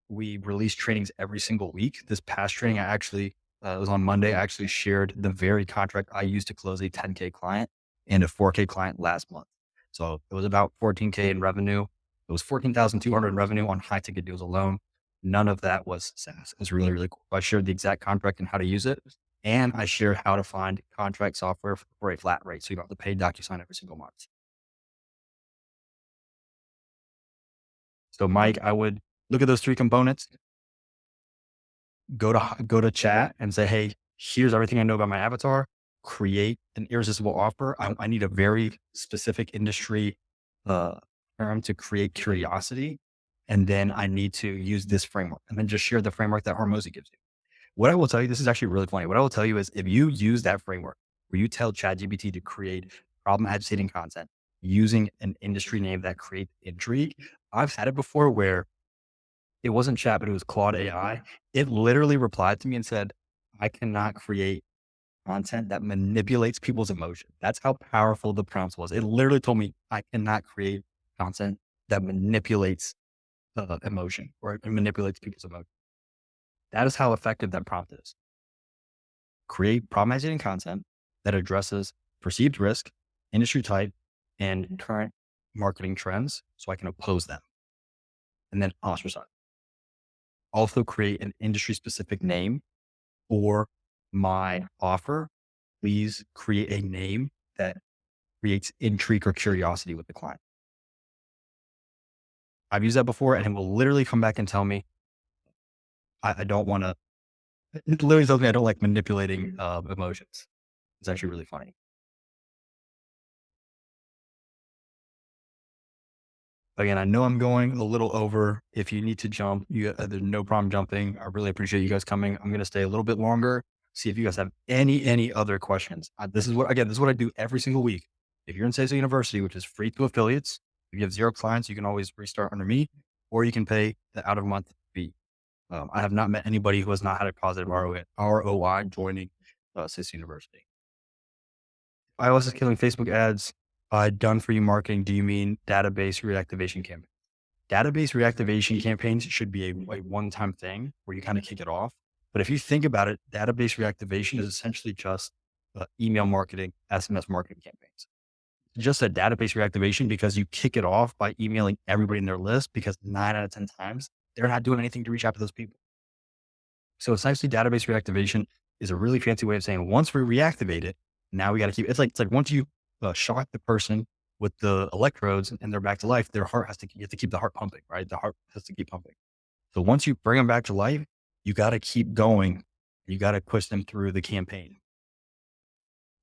We release trainings every single week. This past training, I actually, it was on Monday. I actually shared the very contract I used to close a 10K client and a 4K client last month. So it was about 14K in revenue. It was 14,200 in revenue on high ticket deals alone. None of that was SaaS. It was really, really cool. I shared the exact contract and how to use it. And I shared how to find contract software for a flat rate. So you don't have to pay DocuSign every single month. So Mike, I would look at those three components, go to chat and say, hey, here's everything I know about my avatar. Create an irresistible offer. I need a very specific industry term to create curiosity. And then I need to use this framework, and then just share the framework that Hormozy gives you. What I will tell you, this is actually really funny. What I will tell you is if you use that framework where you tell ChatGPT to create problem agitating content using an industry name that creates intrigue, I've had it before where it wasn't chat, but it was Claude AI. It literally replied to me and said, I cannot create content that manipulates people's emotion. That's how powerful the prompt was. It literally told me I cannot create content that manipulates emotion or manipulates people's emotion. That is how effective that prompt is. Create problem content that addresses perceived risk, industry type, and current marketing trends so I can oppose them. And then ostracize. Also create an industry specific name for my offer. Please create a name that creates intrigue or curiosity with the client. I've used that before, and it will literally come back and tell me, I don't want to, it literally tells me I don't like manipulating emotions. It's actually really funny. Again, I know I'm going a little over. If you need to jump, there's no problem jumping. I really appreciate you guys coming. I'm going to stay a little bit longer, see if you guys have any other questions. This is what I do every single week. If you're in CISO University, which is free to affiliates, if you have 0 clients, you can always restart under me, or you can pay the out of month fee. I have not met anybody who has not had a positive ROI joining CISO University. iOS is killing Facebook ads. Done for you marketing. Do you mean database reactivation campaign? Database reactivation campaigns should be a one-time thing where you kind of kick it off. But if you think about it, database reactivation is essentially just email marketing, SMS marketing campaigns. Just a database reactivation because you kick it off by emailing everybody in their list because 9 out of 10 times they're not doing anything to reach out to those people. So essentially database reactivation is a really fancy way of saying once we reactivate it, now we got to keep, it's like once you shock the person with the electrodes and they're back to life, their heart you have to keep the heart pumping, right? The heart has to keep pumping. So once you bring them back to life, you got to keep going. You got to push them through the campaign.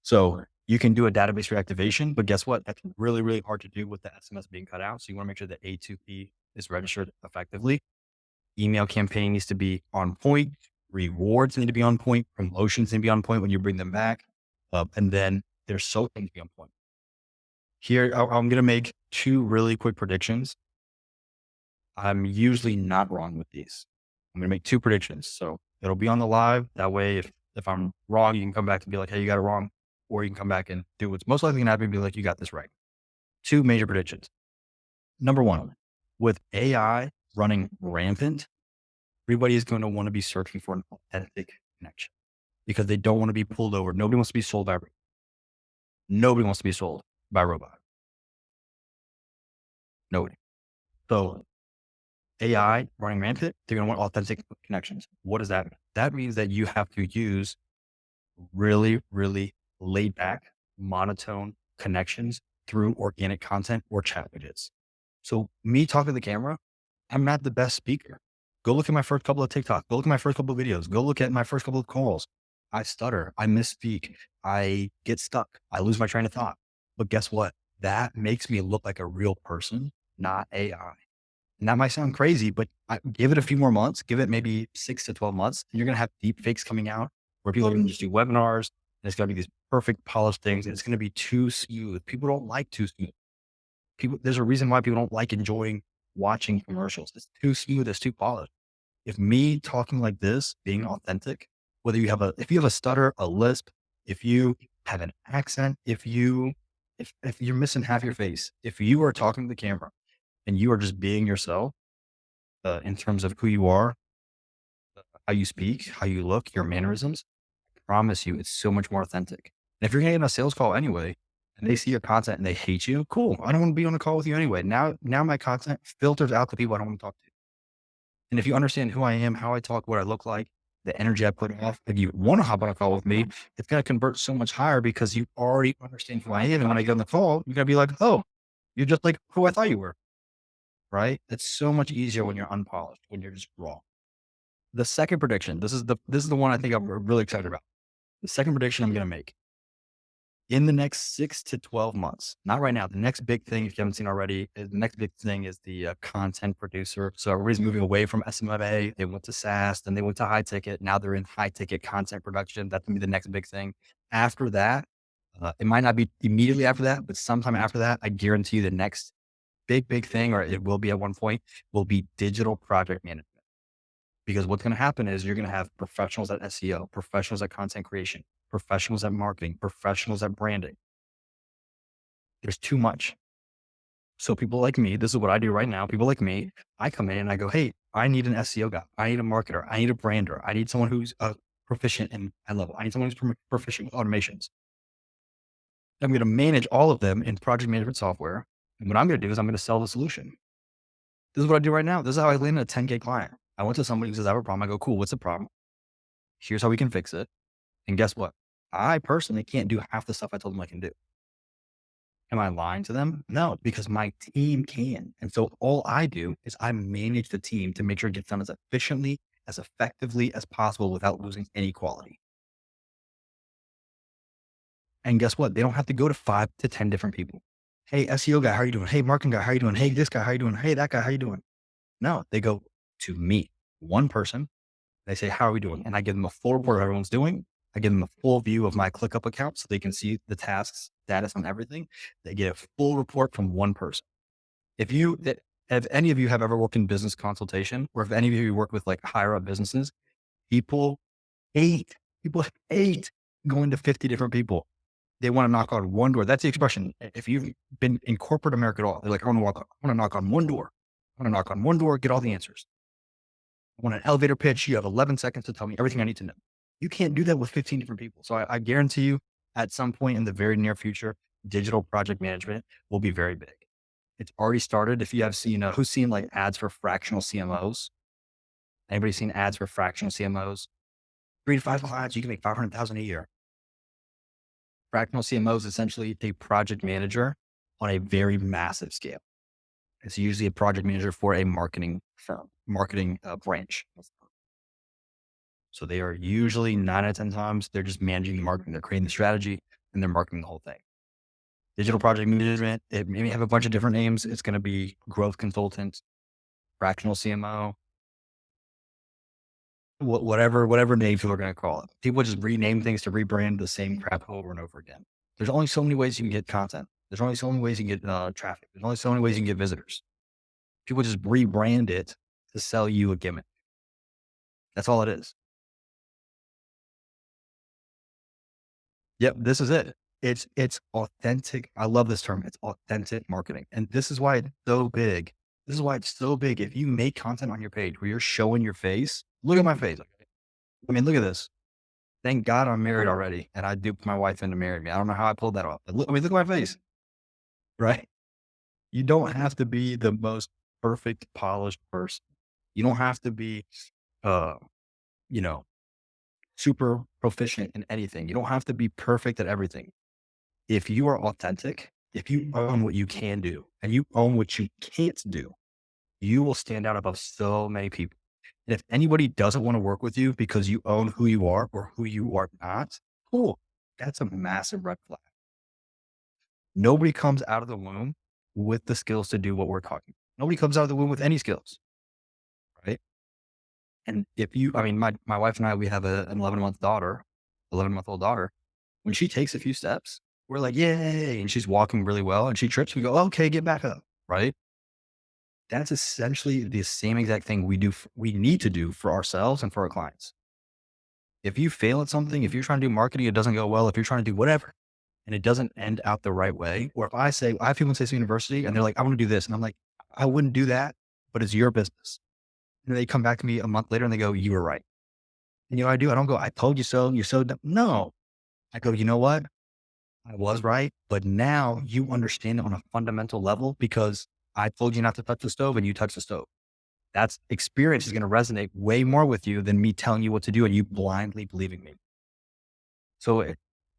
So You can do a database reactivation, but guess what? That's really, really hard to do with the SMS being cut out. So you want to make sure that A2P is registered effectively. Email campaign needs to be on point. Rewards need to be on point. Promotions need to be on point when you bring them back. And then there's social need to be on point. Here, I'm going to make two really quick predictions. I'm usually not wrong with these. I'm going to make two predictions. So it'll be on the live. That way, if I'm wrong, you can come back and be like, hey, you got it wrong. Or you can come back and do what's most likely going to happen and be like, you got this right. Two major predictions. Number one, with AI running rampant, everybody is going to want to be searching for an authentic connection because they don't want to be pulled over. Nobody wants to be sold by Nobody wants to be sold by a robot. Nobody. So AI running rampant, they're going to want authentic connections. What does that mean? That means that you have to use really, really laid back, monotone connections through organic content or chat widgets. So me talking to the camera, I'm not the best speaker. Go look at my first couple of TikTok. Go look at my first couple of videos. Go look at my first couple of calls. I stutter. I misspeak. I get stuck. I lose my train of thought. But guess what? That makes me look like a real person, not AI. And that might sound crazy, but give it a few more months, give it maybe 6 to 12 months, and you're going to have deep fakes coming out where people are going to just do webinars. And it's going to be these perfect polished things. And it's going to be too smooth. People don't like too smooth. There's a reason why people don't like enjoying watching commercials. It's too smooth. It's too polished. If me talking like this, being authentic, whether if you have a stutter, a lisp, if you have an accent, if you're missing half your face, if you are talking to the camera and you are just being yourself, in terms of who you are, how you speak, how you look, your mannerisms, I promise you, it's so much more authentic. And if you're getting a sales call anyway, and they see your content and they hate you, cool. I don't want to be on a call with you anyway. Now my content filters out the people I don't want to talk to. And if you understand who I am, how I talk, what I look like, the energy I put off, if you want to hop on a call with me, it's going to convert so much higher because you already understand who I am. And when I get on the call, you're going to be like, oh, you're just like who I thought you were. Right? It's so much easier when you're unpolished, when you're just raw. The second prediction, this is the one I think I'm really excited about. The second prediction I'm going to make in the next 6 to 12 months, not right now. The next big thing, if you haven't seen already, the next big thing is the content producer. So everybody's moving away from SMMA. They went to SaaS, then they went to high ticket. Now they're in high ticket content production. That's going to be the next big thing. After that, it might not be immediately after that, but sometime after that, I guarantee you the next big thing, or it will be at one point, will be digital project management. Because what's going to happen is you're going to have professionals at SEO, professionals at content creation, professionals at marketing, professionals at branding. There's too much. So people like me, this is what I do right now. People like me, I come in and I go, hey, I need an SEO guy. I need a marketer. I need a brander. I need someone who's proficient in HighLevel. I need someone who's proficient with automations. I'm going to manage all of them in project management software. And what I'm going to do is I'm going to sell the solution. This is what I do right now. This is how I landed a 10K client. I went to somebody who says, I have a problem. I go, cool. What's the problem? Here's how we can fix it. And guess what? I personally can't do half the stuff I told them I can do. Am I lying to them? No, because my team can. And so all I do is I manage the team to make sure it gets done as efficiently, as effectively as possible without losing any quality. And guess what? They don't have to go to 5 to 10 different people. Hey, SEO guy, how are you doing? Hey, marketing guy, how are you doing? Hey, this guy, how are you doing? Hey, that guy, how are you doing? No, they go to me, one person. They say, how are we doing? And I give them a full report of everyone's doing. I give them a full view of my ClickUp account so they can see the tasks, status on everything. They get a full report from one person. If any of you have ever worked in business consultation, or if any of you work with like higher up businesses, people people hate going to 50 different people. They want to knock on one door. That's the expression. If you've been in corporate America at all, they're like, I want to knock on one door. I want to knock on one door, get all the answers. I want an elevator pitch. You have 11 seconds to tell me everything I need to know. You can't do that with 15 different people. So I guarantee you at some point in the very near future, digital project management will be very big. It's already started. If you have seen, who's seen like ads for fractional CMOs? Anybody seen ads for fractional CMOs? 3 to 5 clients, you can make 500,000 a year. Fractional CMOs essentially a project manager on a very massive scale. It's usually a project manager for a marketing firm, marketing branch. So they are usually 9 out of 10 times, they're just managing the marketing. They're creating the strategy. and they're marketing the whole thing. Digital project management, it may have a bunch of different names. It's going to be growth consultant, fractional CMO, whatever name people are going to call it. People just rename things to rebrand the same crap over and over again. There's only so many ways you can get content. There's only so many ways you can get traffic. There's only so many ways you can get visitors. People just rebrand it to sell you a gimmick. That's all it is. Yep, this is it. It's authentic. I love this term. It's authentic marketing. And this is why it's so big. This is why it's so big. If you make content on your page where you're showing your face, look at my face. I mean, look at this. Thank God I'm married already. And I duped my wife into marrying me. I don't know how I pulled that off. But look at my face, right? You don't have to be the most perfect, polished person. You don't have to be, uh, you know, super proficient in anything. You don't have to be perfect at everything. If you are authentic, if you own what you can do and you own what you can't do, you will stand out above so many people. And if anybody doesn't want to work with you because you own who you are or who you are not, cool. That's a massive red flag. Nobody comes out of the womb with the skills to do what we're talking about. Nobody comes out of the womb with any skills, right? And if you, I mean, my wife and I, we have an 11-month-old daughter. When she takes a few steps, we're like, yay. And she's walking really well and she trips. We go, okay, get back up. Right. That's essentially the same exact thing we need to do for ourselves and for our clients. If you fail at something, if you're trying to do marketing, it doesn't go well. If you're trying to do whatever and it doesn't end out the right way, or if I have people in Say University and they're like, I want to do this. And I'm like, I wouldn't do that, but it's your business. And they come back to me a month later and they go, you were right. And you know what I do? I don't go, I told you so. You're so dumb. No. I go, you know what? I was right. But now you understand it on a fundamental level because I told you not to touch the stove and you touched the stove. That's experience is going to resonate way more with you than me telling you what to do and you blindly believing me. So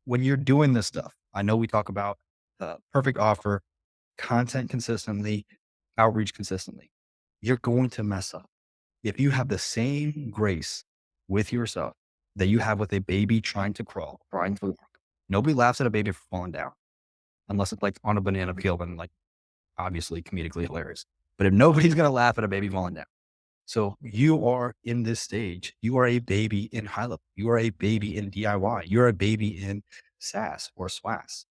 when you're doing this stuff, I know we talk about perfect offer, content consistently, outreach consistently. You're going to mess up. If you have the same grace with yourself that you have with a baby trying to crawl, trying to walk, nobody laughs at a baby for falling down unless it's like on a banana peel and like obviously comedically hilarious. But if nobody's going to laugh at a baby falling down. So you are in this stage, you are a baby in HighLevel. You are a baby in DIY. You're a baby in SaaS or SWAS.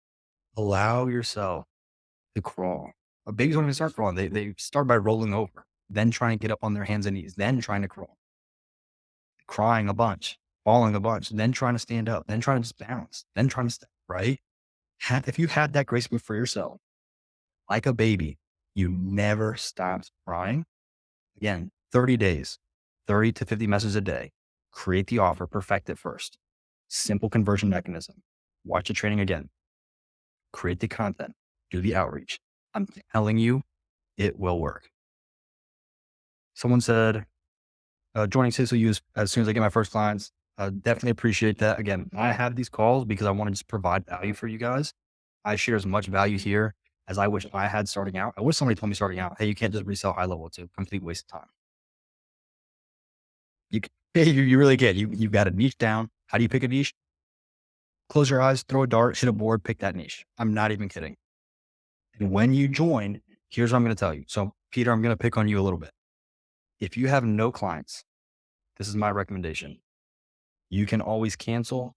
Allow yourself to crawl. Babies don't even start crawling. They start by rolling over, then trying to get up on their hands and knees, then trying to crawl, crying a bunch, falling a bunch, then trying to stand up, then trying to just bounce, then trying to step, right? If you had that grace for yourself, like a baby, you never stopped crying. Again, 30 days, 30 to 50 messages a day, create the offer, perfect it first. Simple conversion mechanism. Watch the training again, create the content, do the outreach. I'm telling you, it will work. Someone said, joining Cisco as soon as I get my first clients. Definitely appreciate that. Again, I have these calls because I want to just provide value for you guys. I share as much value here as I wish I had starting out. I wish somebody told me starting out, hey, you can't just resell HighLevel. It's a complete waste of time. You really can. You've got a niche down. How do you pick a niche? Close your eyes, throw a dart, hit a board, pick that niche. I'm not even kidding. And when you join, here's what I'm going to tell you. So Peter, I'm going to pick on you a little bit. If you have no clients, this is my recommendation. You can always cancel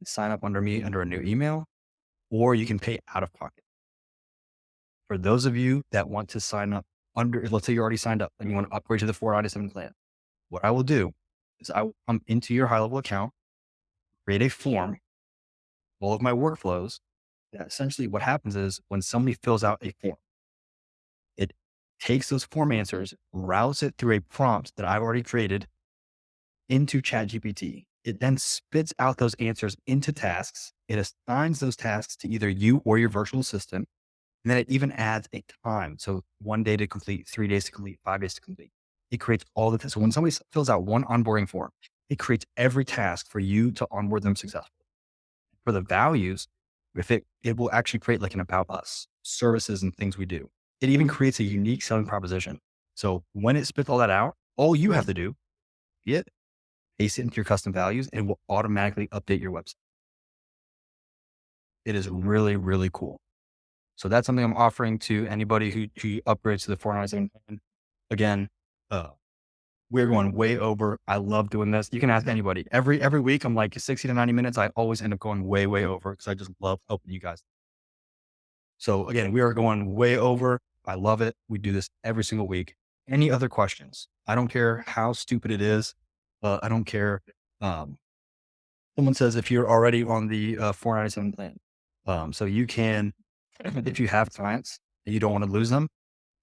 and sign up under me under a new email, or you can pay out of pocket. For those of you that want to sign up let's say you're already signed up and you want to upgrade to the 497 plan, what I will do is I will come into your HighLevel account, create a form, full of my workflows. That essentially what happens is when somebody fills out a form, it takes those form answers, routes it through a prompt that I've already created into ChatGPT. It then spits out those answers into tasks. It assigns those tasks to either you or your virtual assistant. And then it even adds a time. So 1 day to complete, 3 days to complete, 5 days to complete. It creates all the tasks. So when somebody fills out one onboarding form, it creates every task for you to onboard them successfully. For the values, it will actually create like an about us, services and things we do. It even creates a unique selling proposition. So when it spits all that out, all you have to do, paste it into your custom values and it will automatically update your website. It is really, really cool. So that's something I'm offering to anybody who upgrades to the 497 plan. Again, uh, we're going way over. I love doing this. You can ask anybody. Every week, I'm like 60 to 90 minutes. I always end up going way, way over because I just love helping you guys. So again, we are going way over. I love it. We do this every single week. Any other questions? I don't care how stupid it is. I don't care. Um, Someone says if you're already on the 497 plan, so you can, if you have clients and you don't want to lose them,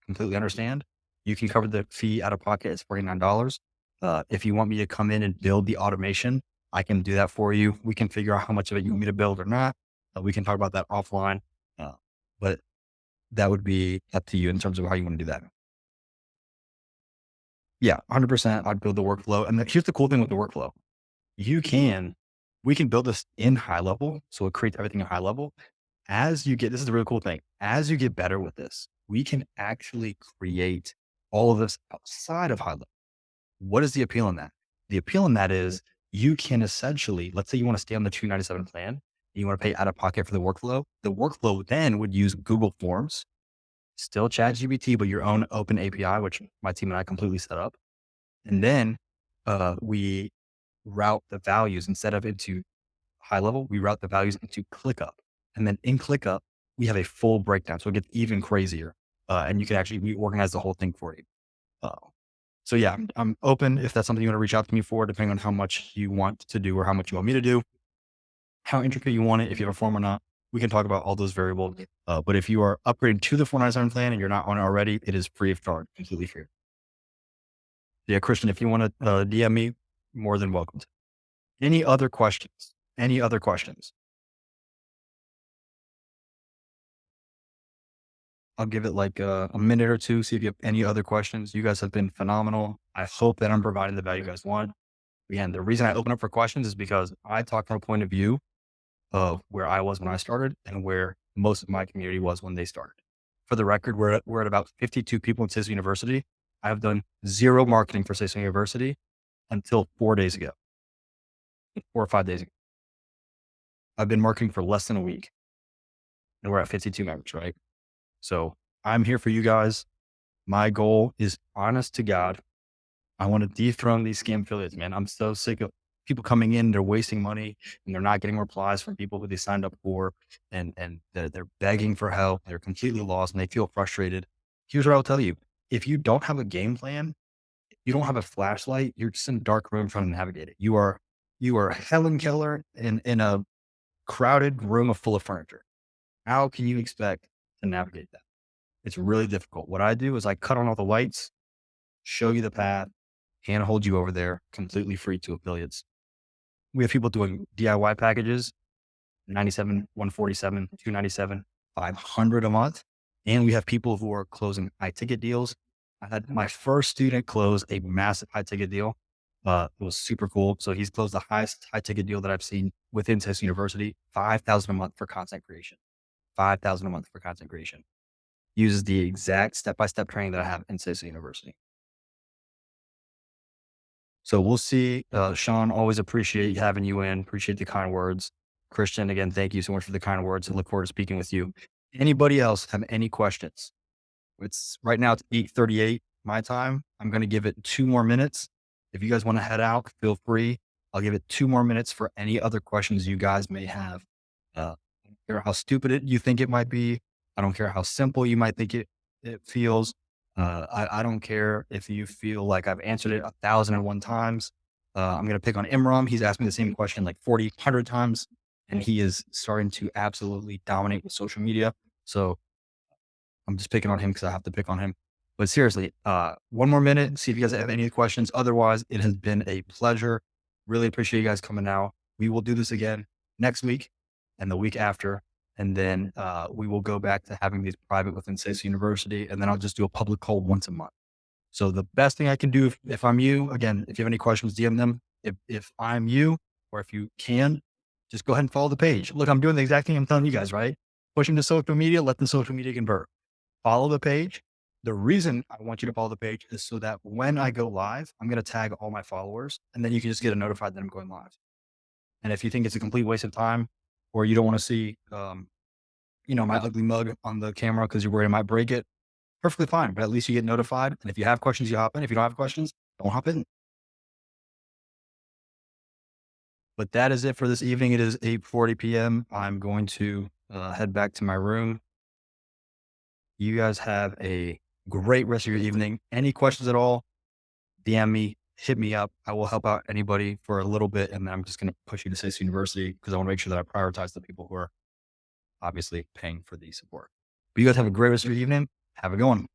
completely understand. You can cover the fee out of pocket. It's $49. If you want me to come in and build the automation, I can do that for you. We can figure out how much of it you want me to build or not. We can talk about that offline. Uh, but that would be up to you in terms of how you want to do that. Yeah, 100%. I'd build the workflow. And here's the cool thing with the workflow. You can, we can build this in HighLevel. So it creates everything in HighLevel. As you get, this is the really cool thing. As you get better with this, we can actually create all of this outside of HighLevel. What is the appeal in that? The appeal in that is you can essentially, let's say you want to stay on the 297 plan, and you want to pay out of pocket for the workflow. The workflow then would use Google Forms, still ChatGPT, but your own open API, which my team and I completely set up. And then we route the values instead of into HighLevel, we route the values into ClickUp. And then in ClickUp, we have a full breakdown. So it gets even crazier. And you can actually reorganize the whole thing for you. Uh, so yeah, I'm open if that's something you want to reach out to me for, depending on how much you want to do or how much you want me to do, how intricate you want it, if you have a form or not. We can talk about all those variables. But if you are upgrading to the 497 plan and you're not on it already, it is free of charge, completely free. Yeah, Christian, if you want to DM me, more than welcome to. Any other questions? Any other questions? I'll give it like a minute or two, see if you have any other questions. You guys have been phenomenal. I hope that I'm providing the value you guys want. Again, the reason I open up for questions is because I talk from a point of view of where I was when I started and where most of my community was when they started. For the record, we're at about 52 people in CISO University. I have done zero marketing for CISO University until 4 days ago, 4 or 5 days ago. I've been marketing for less than a week and we're at 52 members, right? So I'm here for you guys. My goal is honest to God. I want to dethrone these scam affiliates, man. I'm so sick of people coming in, they're wasting money and they're not getting replies from people who they signed up for. And they're begging for help. They're completely lost and they feel frustrated. Here's what I'll tell you. If you don't have a game plan, you don't have a flashlight, you're just in a dark room trying to navigate it. You are Helen Keller in a crowded room full of furniture. How can you expect to navigate that? It's really difficult. What I do is I cut on all the lights, show you the path, hand hold you over there, completely free to affiliates. We have people doing DIY packages, 97, 147, 297, 500 a month. And we have people who are closing high ticket deals. I had my first student close a massive high ticket deal. It was super cool. So he's closed the highest high ticket deal that I've seen within Texas University, 5,000 a month for content creation, 5,000 a month for content creation. Uses the exact step-by-step training that I have in CISO University. So we'll see. Sean, always appreciate having you in. Appreciate the kind words. Christian, again, thank you so much for the kind words and look forward to speaking with you. Anybody else have any questions? It's right now it's 8:38 my time. I'm going to give it 2 more minutes. If you guys want to head out, feel free. I'll give it 2 more minutes for any other questions you guys may have. I don't care how stupid you think it might be. I don't care how simple you might think it feels. I don't care if you feel like I've answered it 1,001 times. I'm going to pick on Imram. He's asked me the same question like 40, 100 times, and he is starting to absolutely dominate with social media. So I'm just picking on him because I have to pick on him. But seriously, 1 more minute, see if you guys have any questions. Otherwise, it has been a pleasure. Really appreciate you guys coming out. We will do this again next week and the week after. And then we will go back to having these private within CISO University. And then I'll just do a public call once a month. So the best thing I can do if I'm you, again, if you have any questions, DM them. If I'm you, or if you can, just go ahead and follow the page. Look, I'm doing the exact thing I'm telling you guys, right? Pushing the social media, let the social media convert. Follow the page. The reason I want you to follow the page is so that when I go live, I'm going to tag all my followers and then you can just get notified that I'm going live. And if you think it's a complete waste of time, or you don't want to see, my ugly mug on the camera because you're worried I might break it, perfectly fine. But at least you get notified. And if you have questions, you hop in. If you don't have questions, don't hop in. But that is it for this evening. It is 8:40 p.m. I'm going to head back to my room. You guys have a great rest of your evening. Any questions at all, DM me, hit me up. I will help out anybody for a little bit. And then I'm just going to push you to SIS University because I want to make sure that I prioritize the people who are obviously paying for the support. But you guys have a great rest of your evening. Have a good one.